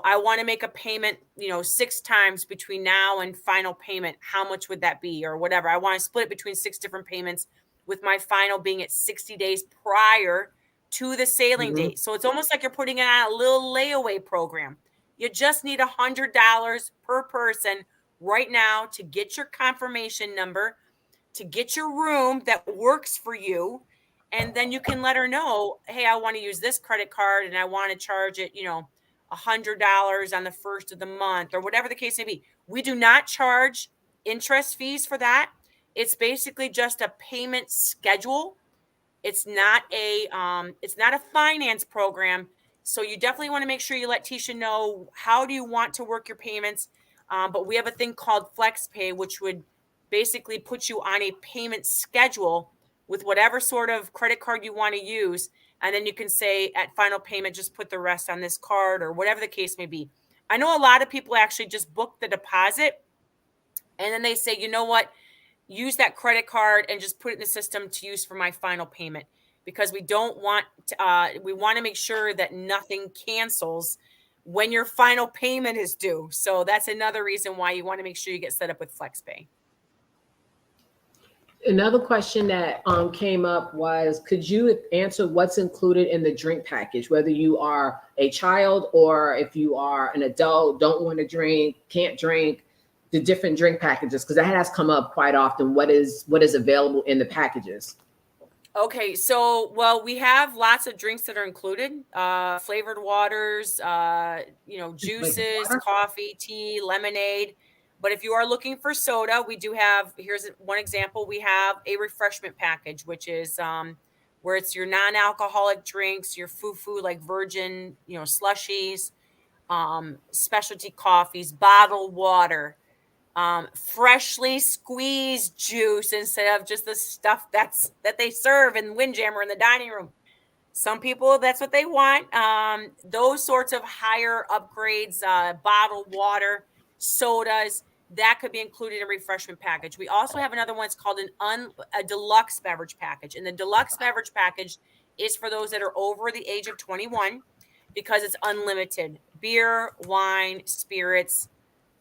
I want to make a payment, 6 times between now and final payment. How much would that be, or whatever? I want to split it between 6 different payments, with my final being at 60 days prior to the sailing date. So it's almost like you're putting it on a little layaway program. You just need $100 per person right now to get your confirmation number, to get your room that works for you. And then you can let her know, hey, I want to use this credit card and I want to charge it, $100 on the first of the month, or whatever the case may be. We do not charge interest fees for that. It's basically just a payment schedule. It's not a finance program. So you definitely want to make sure you let Tisha know, how do you want to work your payments. But we have a thing called Flex Pay, which would basically put you on a payment schedule with whatever sort of credit card you want to use. And then you can say at final payment, just put the rest on this card, or whatever the case may be. I know a lot of people actually just book the deposit and then they say, you know what, use that credit card and just put it in the system to use for my final payment, because we don't want we want to make sure that nothing cancels when your final payment is due. So that's another reason why you want to make sure you get set up with FlexPay. Another question that came up was, could you answer what's included in the drink package, whether you are a child or if you are an adult, don't want to drink, can't drink, the different drink packages, because that has come up quite often. What is available in the packages? Okay, so well, we have lots of drinks that are included. Flavored waters, Like juices, water? coffee, tea, lemonade. But if you are looking for soda, we do have, here's one example. We have a refreshment package, which is where it's your non-alcoholic drinks, your foo-foo like virgin, slushies, specialty coffees, bottled water, freshly squeezed juice instead of just the stuff that they serve in Windjammer in the dining room. Some people, that's what they want. Those sorts of higher upgrades, bottled water, sodas, that could be included in a refreshment package. We also have another one. It's called a deluxe beverage package. And the deluxe beverage package is for those that are over the age of 21 because it's unlimited. Beer, wine, spirits,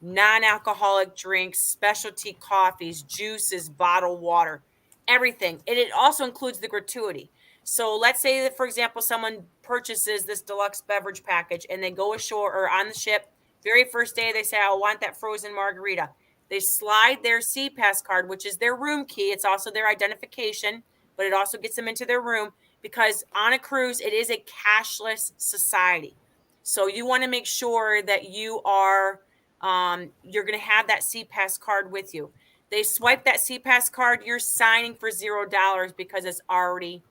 non-alcoholic drinks, specialty coffees, juices, bottled water, everything. And it also includes the gratuity. So let's say that, for example, someone purchases this deluxe beverage package and they go ashore or on the ship. Very first day, they say, I want that frozen margarita. They slide their CPass card, which is their room key. It's also their identification, but it also gets them into their room because on a cruise, it is a cashless society. So you want to make sure that you're going to have that CPass card with you. They swipe that CPass card, you're signing for $0 because it's already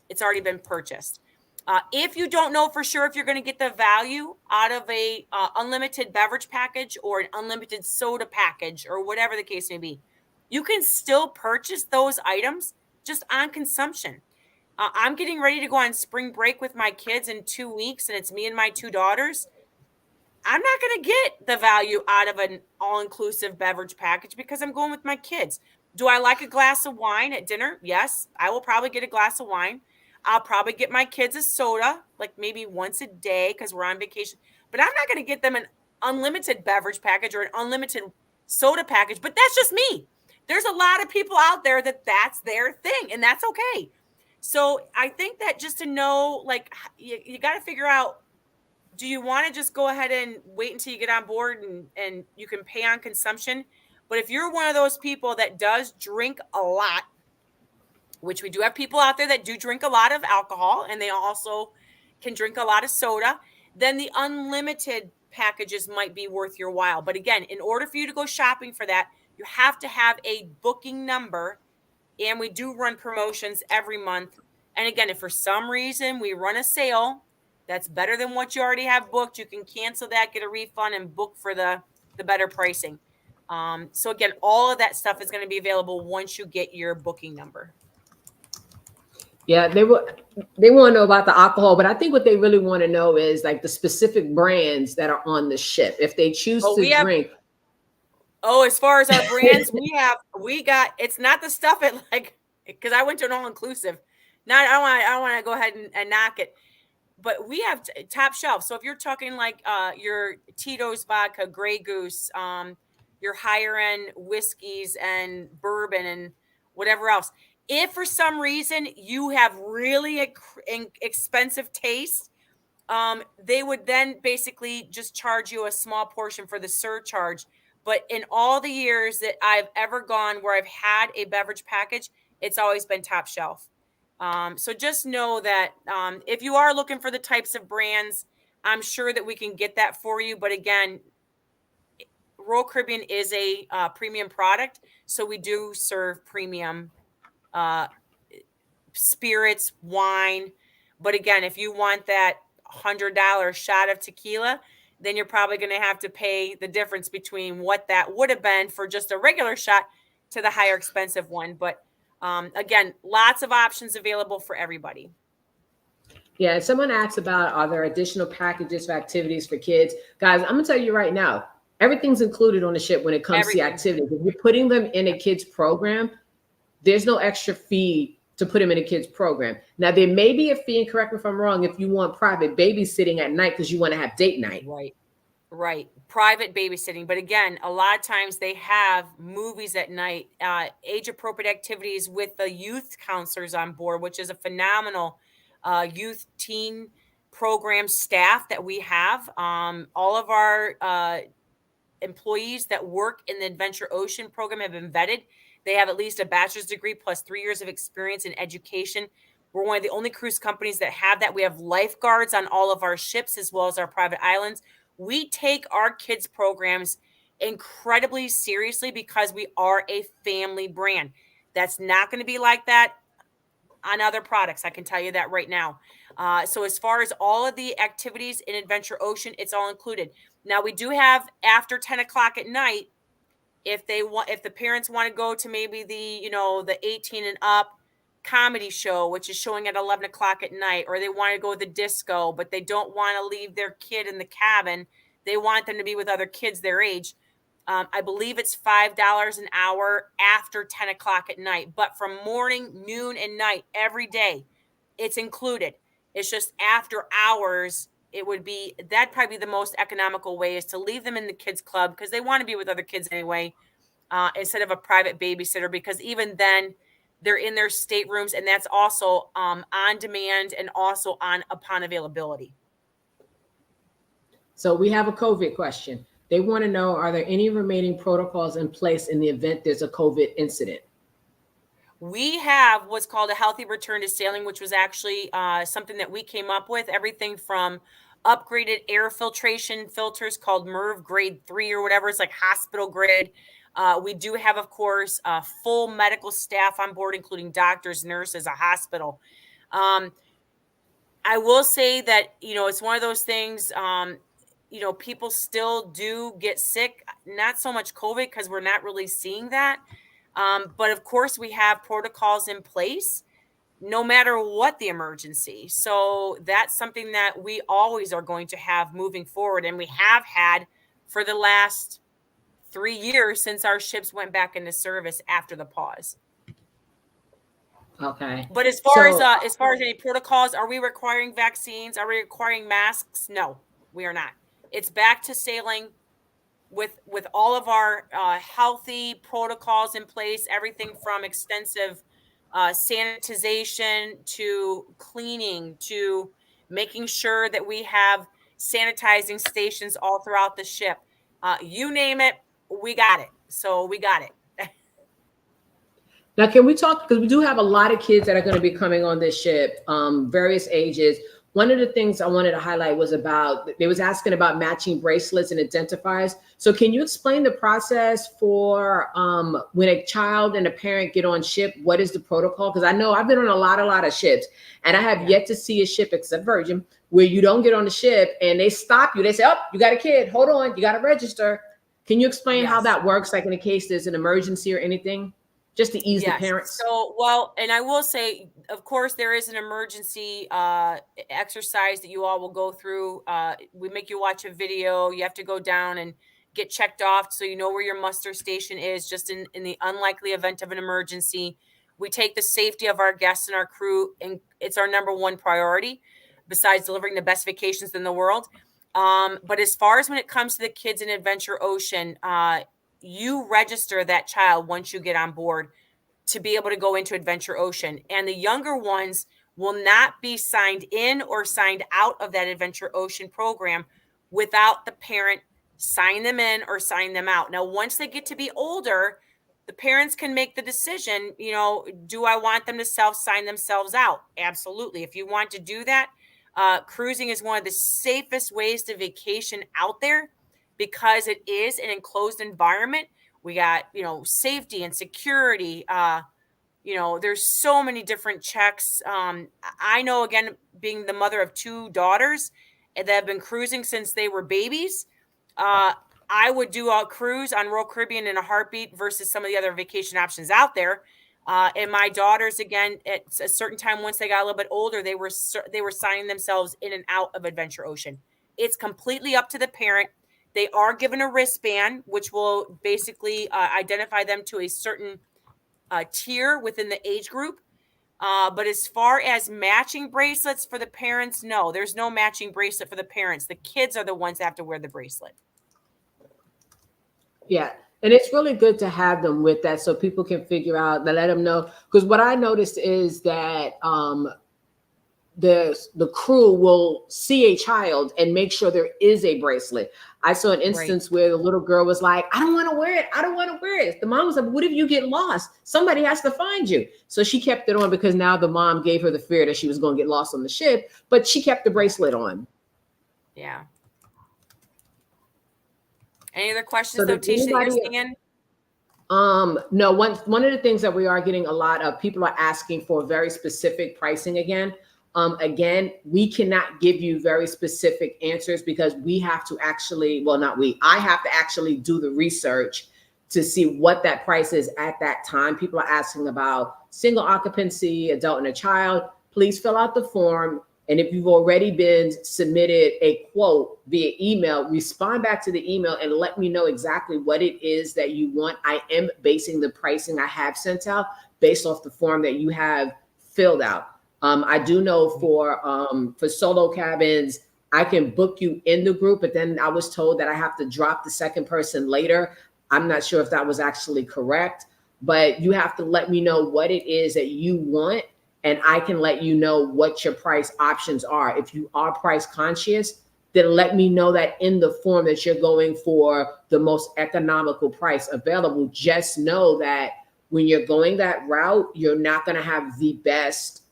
been purchased. If you don't know for sure if you're going to get the value out of a unlimited beverage package or an unlimited soda package or whatever the case may be, you can still purchase those items just on consumption. I'm getting ready to go on spring break with my kids in 2 weeks, and it's me and my two daughters. I'm not going to get the value out of an all-inclusive beverage package because I'm going with my kids. Do I like a glass of wine at dinner? Yes, I will probably get a glass of wine. I'll probably get my kids a soda, like maybe once a day because we're on vacation. But I'm not going to get them an unlimited beverage package or an unlimited soda package. But that's just me. There's a lot of people out there that's their thing, and that's okay. So I think that just to know, like, you got to figure out, do you want to just go ahead and wait until you get on board and you can pay on consumption? But if you're one of those people that does drink a lot, which we do have people out there that do drink a lot of alcohol and they also can drink a lot of soda, then the unlimited packages might be worth your while. But again, in order for you to go shopping for that, you have to have a booking number. And we do run promotions every month. And again, if for some reason we run a sale that's better than what you already have booked, you can cancel that, get a refund, and book for the better pricing. So again, all of that stuff is going to be available once you get your booking number. Yeah, they want to know about the alcohol, but I think what they really want to know is like the specific brands that are on the ship. If they choose to drink. As far as our brands, we got, it's not the stuff at like, because I went to an all-inclusive. Not, I don't want to go ahead and knock it, but we have top shelf. So if you're talking like your Tito's vodka, Grey Goose, your higher end whiskeys and bourbon and whatever else. If for some reason you have really expensive taste, they would then basically just charge you a small portion for the surcharge. But in all the years that I've ever gone where I've had a beverage package, it's always been top shelf. So just know that if you are looking for the types of brands, I'm sure that we can get that for you. But again, Royal Caribbean is a premium product. So we do serve premium spirits, wine. But again, if you want that $100 shot of tequila, then you're probably going to have to pay the difference between what that would have been for just a regular shot to the higher expensive one. But again, lots of options available for everybody. Yeah, someone asked about, are there additional packages for activities for kids? Guys, I'm going to tell you right now, everything's included on the ship when it comes to activities. If you're putting them in a kid's program, there's no extra fee to put them in a kid's program. Now, there may be a fee, and correct me if I'm wrong, if you want private babysitting at night because you want to have date night. Right. Private babysitting. But again, a lot of times they have movies at night, age appropriate activities with the youth counselors on board, which is a phenomenal youth teen program staff that we have. All of our employees that work in the Adventure Ocean program have been vetted. They have at least a bachelor's degree plus 3 years of experience in education. We're one of the only cruise companies that have that. We have lifeguards on all of our ships as well as our private islands. We take our kids' programs incredibly seriously because we are a family brand. That's not going to be like that on other products. I can tell you that right now. So as far as all of the activities in Adventure Ocean, it's all included. Now we do have after 10 o'clock at night, if the parents want to go to maybe the 18 and up comedy show, which is showing at 11 o'clock at night, or they want to go to the disco, but they don't want to leave their kid in the cabin. They want them to be with other kids their age. I believe it's $5 an hour after 10 o'clock at night, but from morning, noon, and night every day, it's included. It's just after hours. That'd probably be the most economical way, is to leave them in the kids club because they want to be with other kids anyway, instead of a private babysitter, because even then they're in their staterooms, and that's also on demand and also upon availability. So we have a COVID question. They want to know, are there any remaining protocols in place in the event there's a COVID incident? We have what's called a healthy return to sailing, which was actually something that we came up with. Everything from upgraded air filtration filters called MERV grade 3 or whatever. It's like hospital grade. We do have, of course, full medical staff on board, including doctors, nurses, a hospital. I will say that, it's one of those things, people still do get sick, not so much COVID because we're not really seeing that. But of course, we have protocols in place no matter what the emergency. So that's something that we always are going to have moving forward. And we have had for the last 3 years since our ships went back into service after the pause. Okay. But as far as any protocols, are we requiring vaccines? Are we requiring masks? No, we are not. It's back to sailing with all of our healthy protocols in place, everything from extensive sanitization to cleaning to making sure that we have sanitizing stations all throughout the ship. You name it, we got it. So we got it. Now, can we talk, because we do have a lot of kids that are going to be coming on this ship, various ages. One of the things I wanted to highlight was about, they was asking about matching bracelets and identifiers. So can you explain the process for when a child and a parent get on ship? What is the protocol? Because I know I've been on a lot of ships, and I have yet to see a ship, except Virgin, where you don't get on the ship and they stop you. They say, oh, you got a kid. Hold on. You got to register. Can you explain how that works? Like in a case there's an emergency or anything? Just to ease the parents. So, and I will say, of course, there is an emergency exercise that you all will go through. We make you watch a video. You have to go down and get checked off so you know where your muster station is, just in the unlikely event of an emergency. We take the safety of our guests and our crew, and it's our number one priority, besides delivering the best vacations in the world. But as far as when it comes to the kids in Adventure Ocean, you register that child once you get on board to be able to go into Adventure Ocean. And the younger ones will not be signed in or signed out of that Adventure Ocean program without the parent sign them in or sign them out. Now, once they get to be older, the parents can make the decision, do I want them to self-sign themselves out? Absolutely. If you want to do that, cruising is one of the safest ways to vacation out there, because it is an enclosed environment. We got, safety and security. There's so many different checks. I know, again, being the mother of 2 daughters that have been cruising since they were babies, I would do a cruise on Royal Caribbean in a heartbeat versus some of the other vacation options out there. And my daughters, again, at a certain time, once they got a little bit older, they were signing themselves in and out of Adventure Ocean. It's completely up to the parent. They are given a wristband, which will basically identify them to a certain tier within the age group. But as far as matching bracelets for the parents, no, there's no matching bracelet for the parents. The kids are the ones that have to wear the bracelet. Yeah. And it's really good to have them with that so people can figure out, to let them know. Because what I noticed is that the crew will see a child and make sure there is a bracelet. I saw an Right. instance where the little girl was like, I don't want to wear it. I don't want to wear it. The mom was like, what if you get lost? Somebody has to find you. So she kept it on because now the mom gave her the fear that she was going to get lost on the ship, but she kept the bracelet on. Yeah. Any other questions So though, does Tisha, that you're anybody seeing? no, one of the things that we are getting a lot of people are asking for very specific pricing again. Again, we cannot give you very specific answers because we have to actually, well, not we, I have to actually do the research to see what that price is at that time. People are asking about single occupancy, adult and a child. Please fill out the form. And if you've already been submitted a quote via email, respond back to the email and let me know exactly what it is that you want. I am basing the pricing I have sent out based off the form that you have filled out. I do know for solo cabins, I can book you in the group, but then I was told that I have to drop the second person later. I'm not sure if that was actually correct, but you have to let me know what it is that you want and I can let you know what your price options are. If you are price conscious, then let me know that in the form that you're going for the most economical price available. Just know that when you're going that route, you're not going to have the best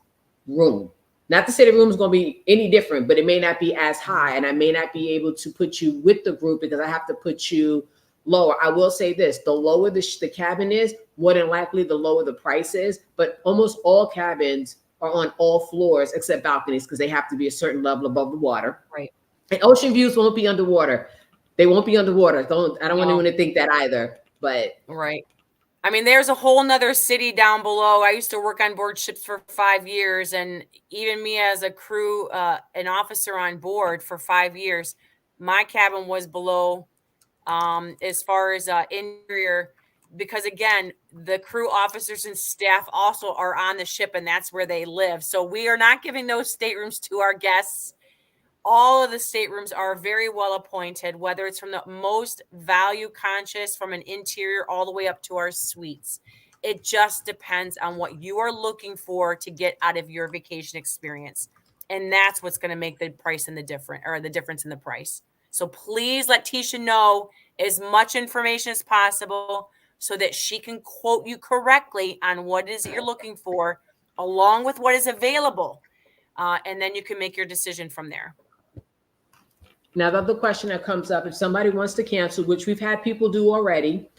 room. Not to say the room is going to be any different, but it may not be as high, and I may not be able to put you with the group because I have to put you lower. I will say this, the lower the cabin is, more than likely the lower the price is, but almost all cabins are on all floors except balconies because they have to be a certain level above the water. Right. And ocean views won't be underwater. They won't be underwater. I don't want No. anyone to think that either, but Right. I mean, there's a whole nother city down below. I used to work on board ships for 5 years, and even me as a crew, an officer on board for 5 years, my cabin was below as far as interior, because again, the crew officers and staff also are on the ship, and that's where they live. So we are not giving those staterooms to our guests. All of the staterooms are very well appointed, whether it's from the most value conscious from an interior all the way up to our suites. It just depends on what you are looking for to get out of your vacation experience. And that's what's going to make the price and the difference in the price. So please let Tisha know as much information as possible so that she can quote you correctly on what it is that you're looking for, along with what is available. And then you can make your decision from there. now the other question that comes up, if somebody wants to cancel, which we've had people do already,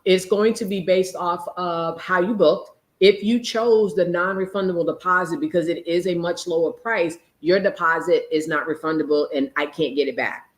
is going to be based off of how you booked. If you chose the non-refundable deposit because it is a much lower price, your deposit is not refundable and I can't get it back.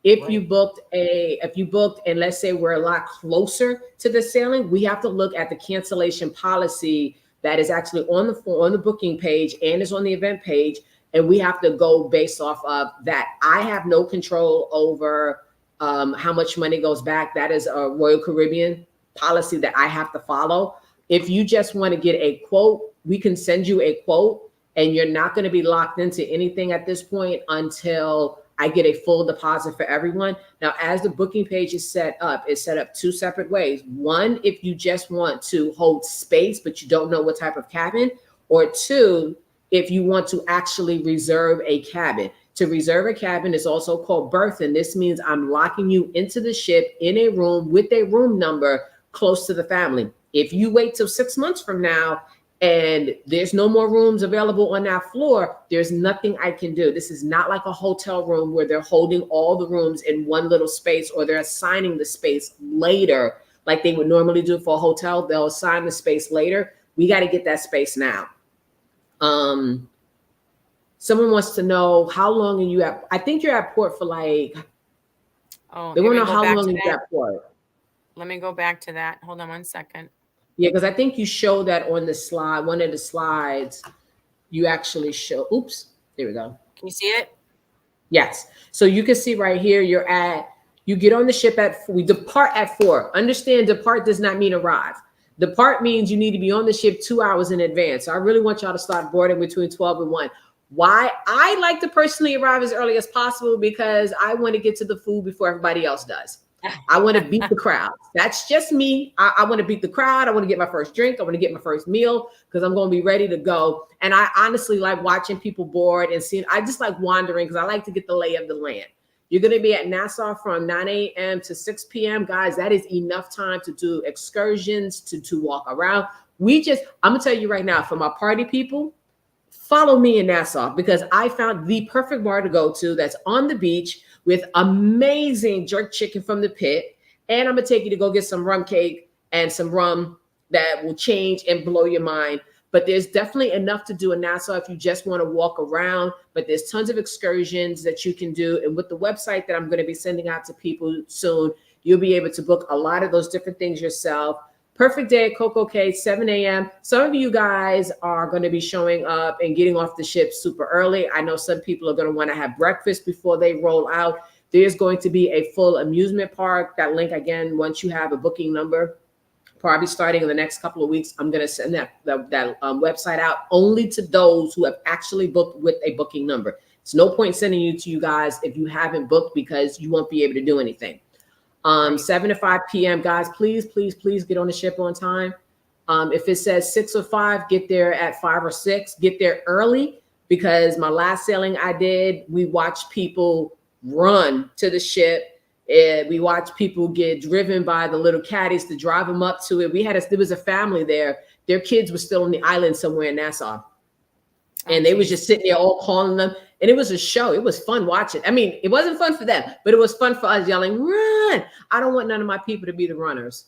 If you booked and let's say we're a lot closer to the sailing, we have to look at the cancellation policy that is actually on the booking page and is on the event page, and we have to go based off of that. I have no control over how much money goes back. That is a Royal Caribbean policy that I have to follow. If you just want to get a quote, we can send you a quote, and you're not going to be locked into anything at this point until I get a full deposit for everyone. Now, as the booking page is set up, it's set up two separate ways. One, if you just want to hold space, but you don't know what type of cabin, or two, if you want to actually reserve a cabin. To reserve a cabin is also called berthing. This means I'm locking you into the ship in a room with a room number close to the family. If you wait till 6 months from now and there's no more rooms available on that floor, there's nothing I can do. This is not like a hotel room where they're holding all the rooms in one little space, or they're assigning the space later like they would normally do for a hotel. They'll assign the space later. We got to get that space now. Someone wants to know how long are you at? I think you're at port for like, they want to know how long you're at port. Let me go back to that. Hold on 1 second. Yeah, because I think you showed that on the slide. One of the slides, you actually show. Oops, there we go. Can you see it? Yes. So you can see right here, you get on the ship we depart at 4. Understand, depart does not mean arrive. Depart means you need to be on the ship 2 hours in advance. So I really want y'all to start boarding between 12 and 1. Why? I like to personally arrive as early as possible because I want to get to the food before everybody else does. I want to beat the crowd. That's just me. I want to beat the crowd. I want to get my first drink. I want to get my first meal because I'm going to be ready to go. And I honestly like watching people board and seeing. I just like wandering because I like to get the lay of the land. You're going to be at Nassau from 9 a.m. to 6 p.m. Guys, that is enough time to do excursions, to walk around. I'm going to tell you right now, for my party people, follow me in Nassau because I found the perfect bar to go to that's on the beach with amazing jerk chicken from the pit. And I'm going to take you to go get some rum cake and some rum that will change and blow your mind. But there's definitely enough to do in Nassau if you just want to walk around. But there's tons of excursions that you can do. And with the website that I'm going to be sending out to people soon, you'll be able to book a lot of those different things yourself. Perfect day at CocoCay, 7 a.m. Some of you guys are going to be showing up and getting off the ship super early. I know some people are going to want to have breakfast before they roll out. There's going to be a full amusement park. That link, again, once you have a booking number, probably starting in the next couple of weeks, I'm going to send that website out only to those who have actually booked with a booking number. It's no point sending you to you guys if you haven't booked because you won't be able to do anything. 7 to 5 p.m. Guys, please get on the ship on time. If it says 6 or 5, get there at 5 or 6. Get there early because my last sailing I did, we watched people run to the ship. We watched people get driven by the little caddies to drive them up to it. There was a family there. Their kids were still on the island somewhere in Nassau. And they was just sitting there all calling them. And it was a show. It was fun watching. I mean, it wasn't fun for them, but it was fun for us yelling, run. I don't want none of my people to be the runners.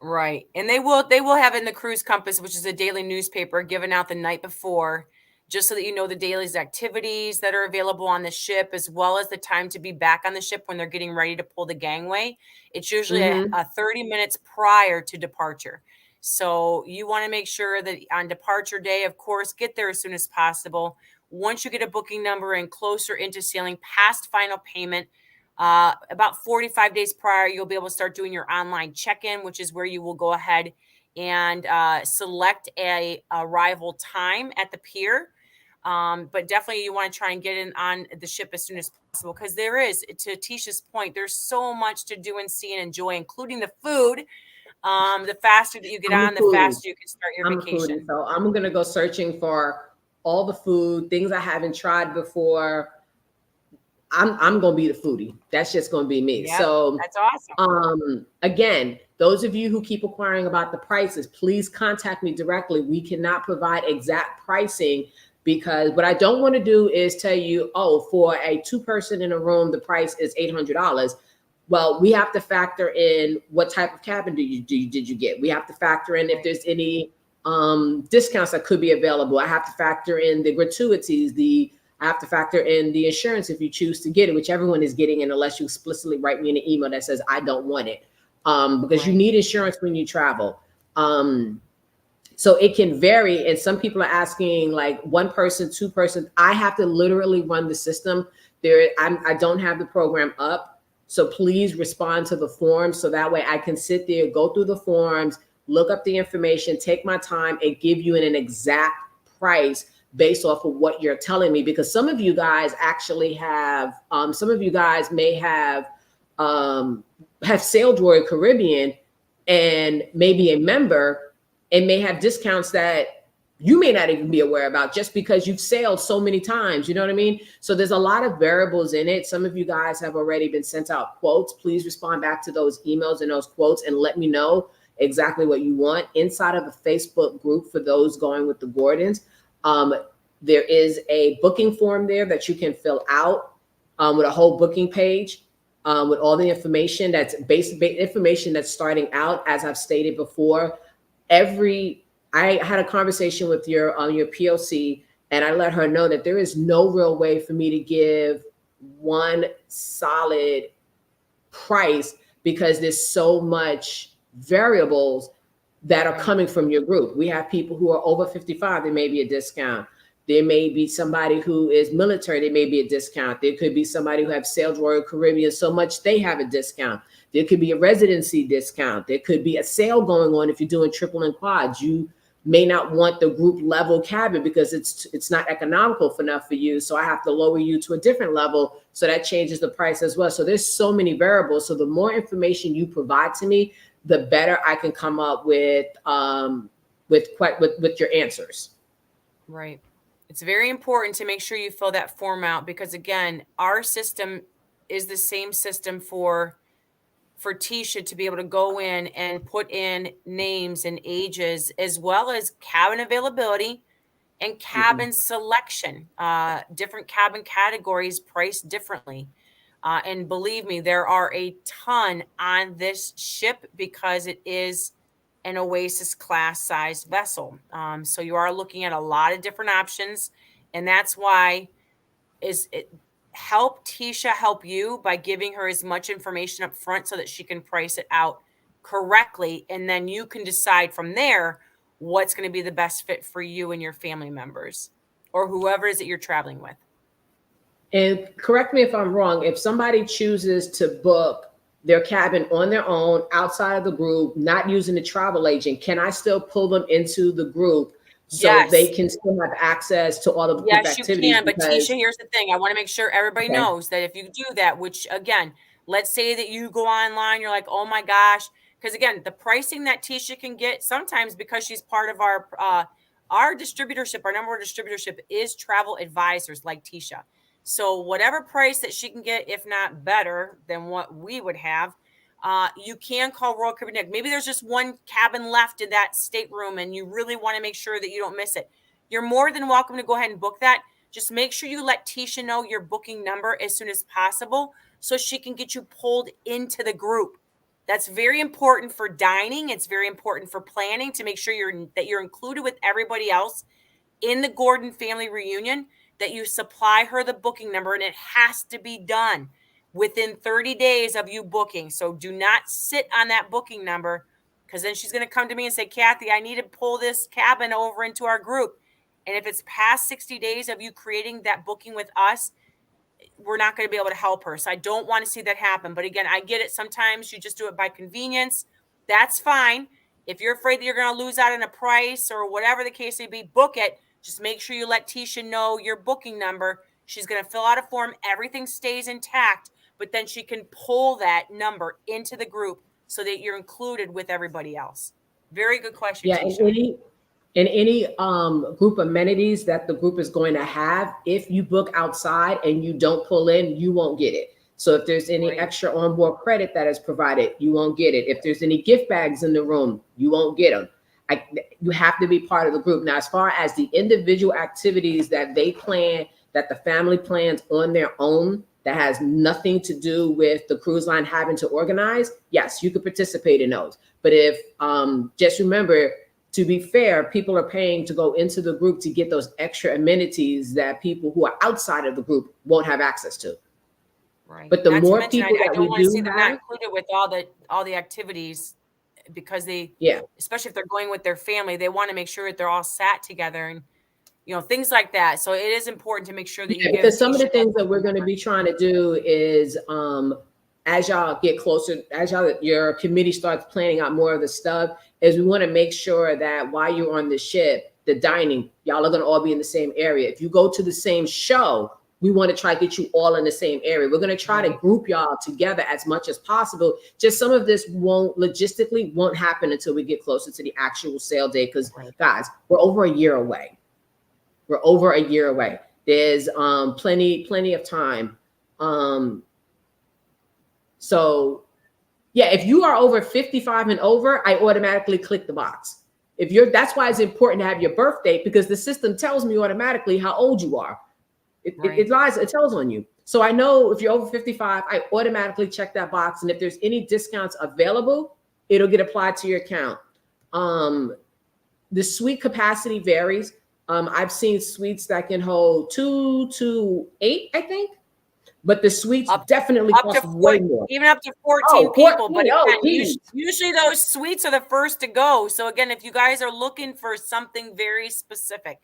Right. And they will have in the Cruise Compass, which is a daily newspaper given out the night before, just so that you know the daily activities that are available on the ship, as well as the time to be back on the ship when they're getting ready to pull the gangway. It's usually a 30 minutes prior to departure. So you want to make sure that on departure day, of course, get there as soon as possible. Once you get a booking number and closer into sailing past final payment, about 45 days prior, you'll be able to start doing your online check-in, which is where you will go ahead and select a arrival time at the pier. But definitely you want to try and get in on the ship as soon as possible because there is, to Tisha's point, there's so much to do and see and enjoy, including the food. The faster that you get on, the faster you can start your vacation. So I'm going to go searching for all the food, things I haven't tried before. I'm going to be the foodie. That's just going to be me. Yep, so that's awesome. Again, those of you who keep inquiring about the prices, please contact me directly. We cannot provide exact pricing because what I don't want to do is tell you, oh, for a 2-person in a room, the price is $800. Well, we have to factor in what type of cabin did you get. We have to factor in if there's any discounts that could be available. I have to factor in the gratuities. I have to factor in the insurance if you choose to get it, which everyone is getting in unless you explicitly write me in an email that says I don't want it, because you need insurance when you travel. So it can vary. And some people are asking like 1 person, 2-person. I have to literally run the system. I don't have the program up. So please respond to the forms so that way I can sit there, go through the forms, look up the information, take my time and give you an exact price based off of what you're telling me. Because some of you guys actually have, some of you guys may have sailed Royal Caribbean and maybe a member and may have discounts that you may not even be aware about just because you've sailed so many times. You know what I mean? So there's a lot of variables in it. Some of you guys have already been sent out quotes. Please respond back to those emails and those quotes and let me know exactly what you want. Inside of the Facebook group for those going with the Gordons, there is a booking form there that you can fill out with a whole booking page with all the information that's basic information that's starting out. As I've stated before, I had a conversation with your POC and I let her know that there is no real way for me to give one solid price because there's so much variables that are coming from your group. We have people who are over 55, there may be a discount. There may be somebody who is military, there may be a discount. There could be somebody who has sailed Royal Caribbean so much they have a discount. There could be a residency discount. There could be a sale going on if you're doing triple and quads. You may not want the group level cabin because it's not economical enough for you. So I have to lower you to a different level. So that changes the price as well. So there's so many variables. So the more information you provide to me, the better I can come up with your answers. Right. It's very important to make sure you fill that form out because again, our system is the same system for Tisha to be able to go in and put in names and ages as well as cabin availability and cabin selection. Different cabin categories priced differently. And believe me, there are a ton on this ship because it is an Oasis class sized vessel. So you are looking at a lot of different options. And that's why help Tisha help you by giving her as much information up front so that she can price it out correctly. And then you can decide from there what's going to be the best fit for you and your family members or whoever it is that you're traveling with. And correct me if I'm wrong, if somebody chooses to book their cabin on their own outside of the group, not using a travel agent, can I still pull them into the group so they can still have access to all of the group activities? You can. But Tisha, here's the thing. I want to make sure everybody knows that if you do that, which again, let's say that you go online, you're like, oh my gosh. Because again, the pricing that Tisha can get sometimes because she's part of our distributorship, our number one distributorship is travel advisors like Tisha. So whatever price that she can get, if not better than what we would have, you can call Royal Caribbean. Maybe there's just one cabin left in that stateroom and you really want to make sure that you don't miss it. You're more than welcome to go ahead and book that. Just make sure you let Tisha know your booking number as soon as possible so she can get you pulled into the group. That's very important for dining. It's very important for planning to make sure you're included with everybody else in the Gordon family reunion, that you supply her the booking number, and it has to be done within 30 days of you booking. So do not sit on that booking number because then she's going to come to me and say, Kathy, I need to pull this cabin over into our group. And if it's past 60 days of you creating that booking with us, we're not going to be able to help her. So I don't want to see that happen. But again, I get it. Sometimes you just do it by convenience. That's fine. If you're afraid that you're going to lose out on a price or whatever the case may be, book it. Just make sure you let Tisha know your booking number. She's going to fill out a form. Everything stays intact, but then she can pull that number into the group so that you're included with everybody else. Very good question, Tisha. Any group amenities that the group is going to have, if you book outside and you don't pull in, you won't get it. So if there's any extra onboard credit that is provided, you won't get it. If there's any gift bags in the room, you won't get them. You have to be part of the group. Now, as far as the individual activities that they plan, that the family plans on their own, that has nothing to do with the cruise line having to organize, yes, you could participate in those. But if just remember, to be fair, people are paying to go into the group to get those extra amenities that people who are outside of the group won't have access to. Right. But the more people that we do see them not included with all the activities because especially if they're going with their family, they want to make sure that they're all sat together and things like that. So it is important to make sure that you because some of the things that we're going to be trying to do is as y'all get closer, as your committee starts planning out more of the stuff, is we want to make sure that while you're on the ship, the dining, y'all are going to all be in the same area. If you go to the same show, we want to try to get you all in the same area. We're going to try to group y'all together as much as possible. Just some of this logistically won't happen until we get closer to the actual sail day. Because guys, we're over a year away. We're over a year away. There's plenty of time. So yeah, if you are over 55 and over, I automatically click the box. That's why it's important to have your birth date, because the system tells me automatically how old you are. It tells on you. So I know if you're over 55, I automatically check that box. And if there's any discounts available, it'll get applied to your account. The suite capacity varies. I've seen suites that can hold 2 to 8, I think. But the suites definitely cost way more. Even up to 14 people. But again, usually those suites are the first to go. So again, if you guys are looking for something very specific,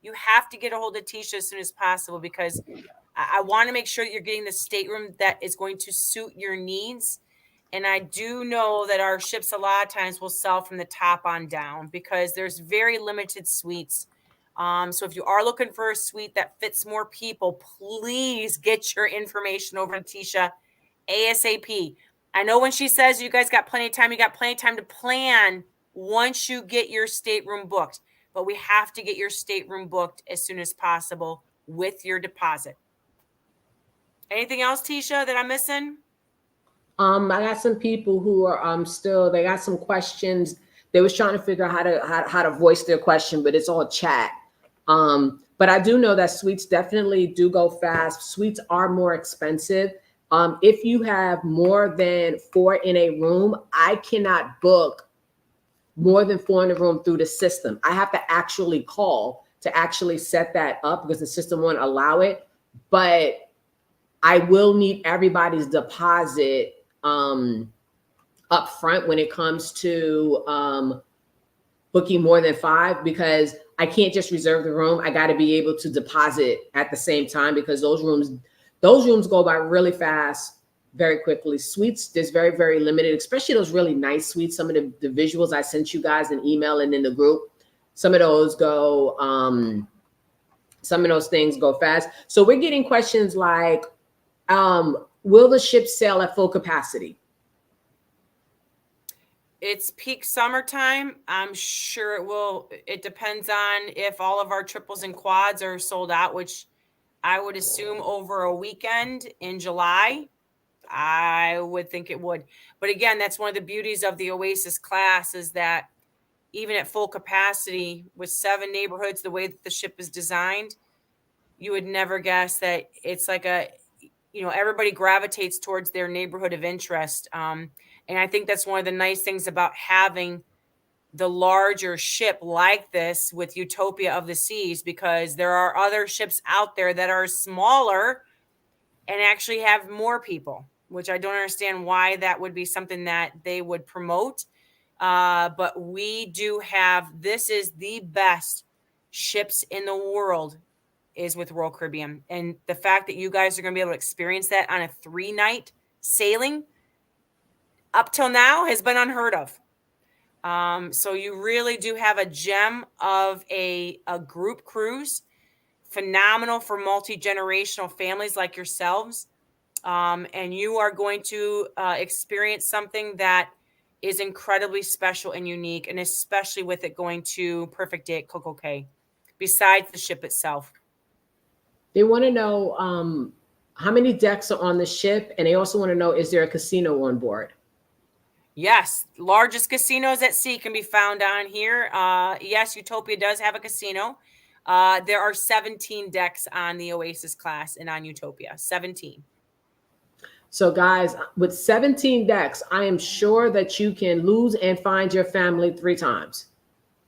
you have to get a hold of Tisha as soon as possible, because I want to make sure that you're getting the stateroom that is going to suit your needs. And I do know that our ships a lot of times will sell from the top on down because there's very limited suites. So if you are looking for a suite that fits more people, please get your information over to Tisha ASAP. I know when she says you guys got plenty of time, you got plenty of time to plan once you get your stateroom booked. But we have to get your stateroom booked as soon as possible with your deposit. Anything else, Tisha, that I'm missing? I got some people who are still, they got some questions. They was trying to figure out how to voice their question, but it's all chat. But I do know that suites definitely do go fast. Suites are more expensive. If you have more than 4 in a room, I cannot book more than 4 in a room through the system. I have to actually call to actually set that up because the system won't allow it. But I will need everybody's deposit up front when it comes to booking more than 5, because I can't just reserve the room. I got to be able to deposit at the same time because those rooms go by really fast, very quickly. Suites, there's very, very limited, especially those really nice suites. Some of the visuals I sent you guys in email and in the group, some of those go, some of those things go fast. So we're getting questions like, will the ship sail at full capacity? It's peak summertime. I'm sure it will. It depends on if all of our triples and quads are sold out, which I would assume over a weekend in July. I would think it would. But again, that's one of the beauties of the Oasis class is that even at full capacity with 7 neighborhoods, the way that the ship is designed, you would never guess that it's like everybody gravitates towards their neighborhood of interest. And I think that's one of the nice things about having the larger ship like this with Utopia of the Seas, because there are other ships out there that are smaller and actually have more people, which I don't understand why that would be something that they would promote. But we do have, this is the best ships in the world is with Royal Caribbean. And the fact that you guys are going to be able to experience that on a 3-night sailing up till now has been unheard of. So you really do have a gem of a group cruise, phenomenal for multi-generational families like yourselves. And you are going to experience something that is incredibly special and unique, and especially with it going to Perfect Day at CocoCay, besides the ship itself. They want to know how many decks are on the ship, and they also want to know, is there a casino on board? Yes, largest casinos at sea can be found on here. Yes, Utopia does have a casino. There are 17 decks on the Oasis class and on Utopia, 17. So guys, with 17 decks, I am sure that you can lose and find your family 3 times.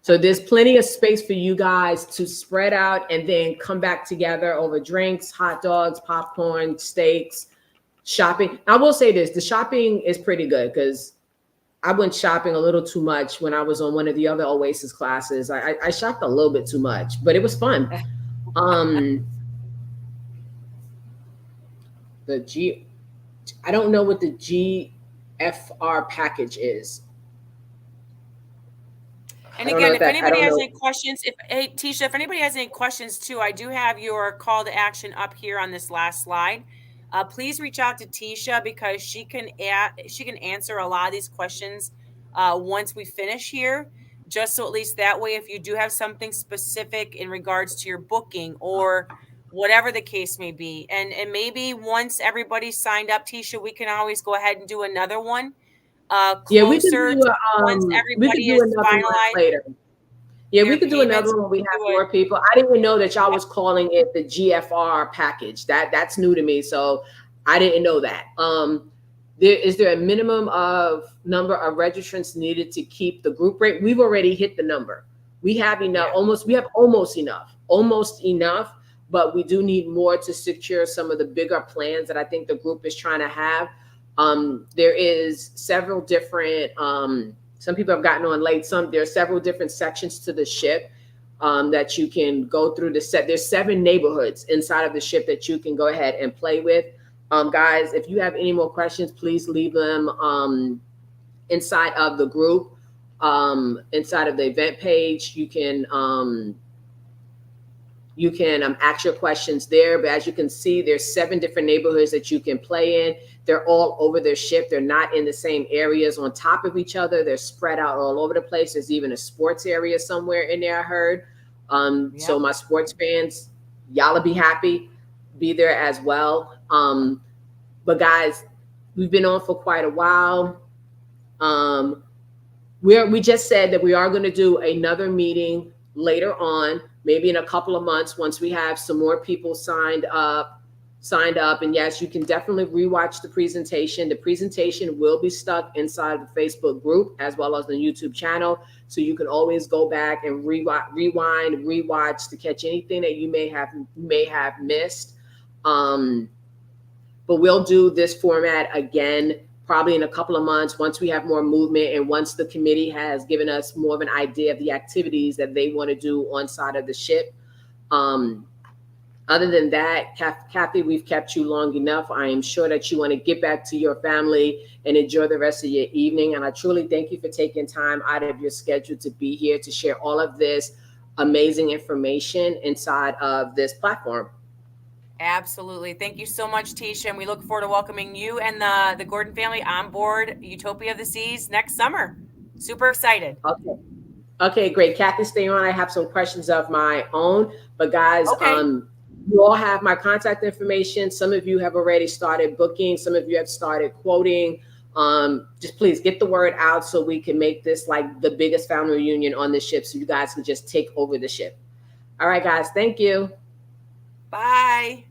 So there's plenty of space for you guys to spread out and then come back together over drinks, hot dogs, popcorn, steaks, shopping. I will say this, the shopping is pretty good because I went shopping a little too much when I was on one of the other Oasis classes. I shopped a little bit too much, but it was fun. I don't know what the GFR package is. And again, if anybody has any questions, Tisha, if anybody has any questions too, I do have your call to action up here on this last slide. Please reach out to Tisha because she can answer a lot of these questions once we finish here. Just so at least that way, if you do have something specific in regards to your booking or whatever the case may be, and maybe once everybody's signed up, Tisha, we can always go ahead and do another one. Yeah, we could do once everybody is finalized later. Yeah, we could do another one when we have more people. I didn't even know that y'all was calling it the GFR package. That's new to me, so I didn't know that. Is there a minimum of number of registrants needed to keep the group rate? We've already hit the number. We have enough. We have almost enough, but we do need more to secure some of the bigger plans that I think the group is trying to have. There is several different, some people have gotten on late. There are several different sections to the ship that you can go through the set. There's 7 neighborhoods inside of the ship that you can go ahead and play with. Guys, if you have any more questions, please leave them inside of the group, inside of the event page. You can ask your questions there. But as you can see, there's 7 different neighborhoods that you can play in. They're all over their ship. They're not in the same areas on top of each other. They're spread out all over the place. There's even a sports area somewhere in there, I heard. So my sports fans, y'all will be happy. Be there as well. But guys, we've been on for quite a while. We just said that we are going to do another meeting later on, maybe in a couple of months, once we have some more people signed up. And yes, you can definitely rewatch the presentation. The presentation will be stuck inside the Facebook group as well as the YouTube channel. So you can always go back and rewind, rewatch to catch anything that you may have missed. But we'll do this format again, probably in a couple of months, once we have more movement and once the committee has given us more of an idea of the activities that they want to do on side of the ship. Other than that, Kathy, we've kept you long enough. I am sure that you want to get back to your family and enjoy the rest of your evening. And I truly thank you for taking time out of your schedule to be here to share all of this amazing information inside of this platform. Absolutely. Thank you so much, Tisha. And we look forward to welcoming you and the Gordon family on board Utopia of the Seas next summer. Super excited. Okay, great. Kathy, stay on. I have some questions of my own. But guys, okay. You all have my contact information. Some of you have already started booking. Some of you have started quoting. Just please get the word out so we can make this like the biggest family reunion on the ship so you guys can just take over the ship. All right, guys. Thank you. Bye.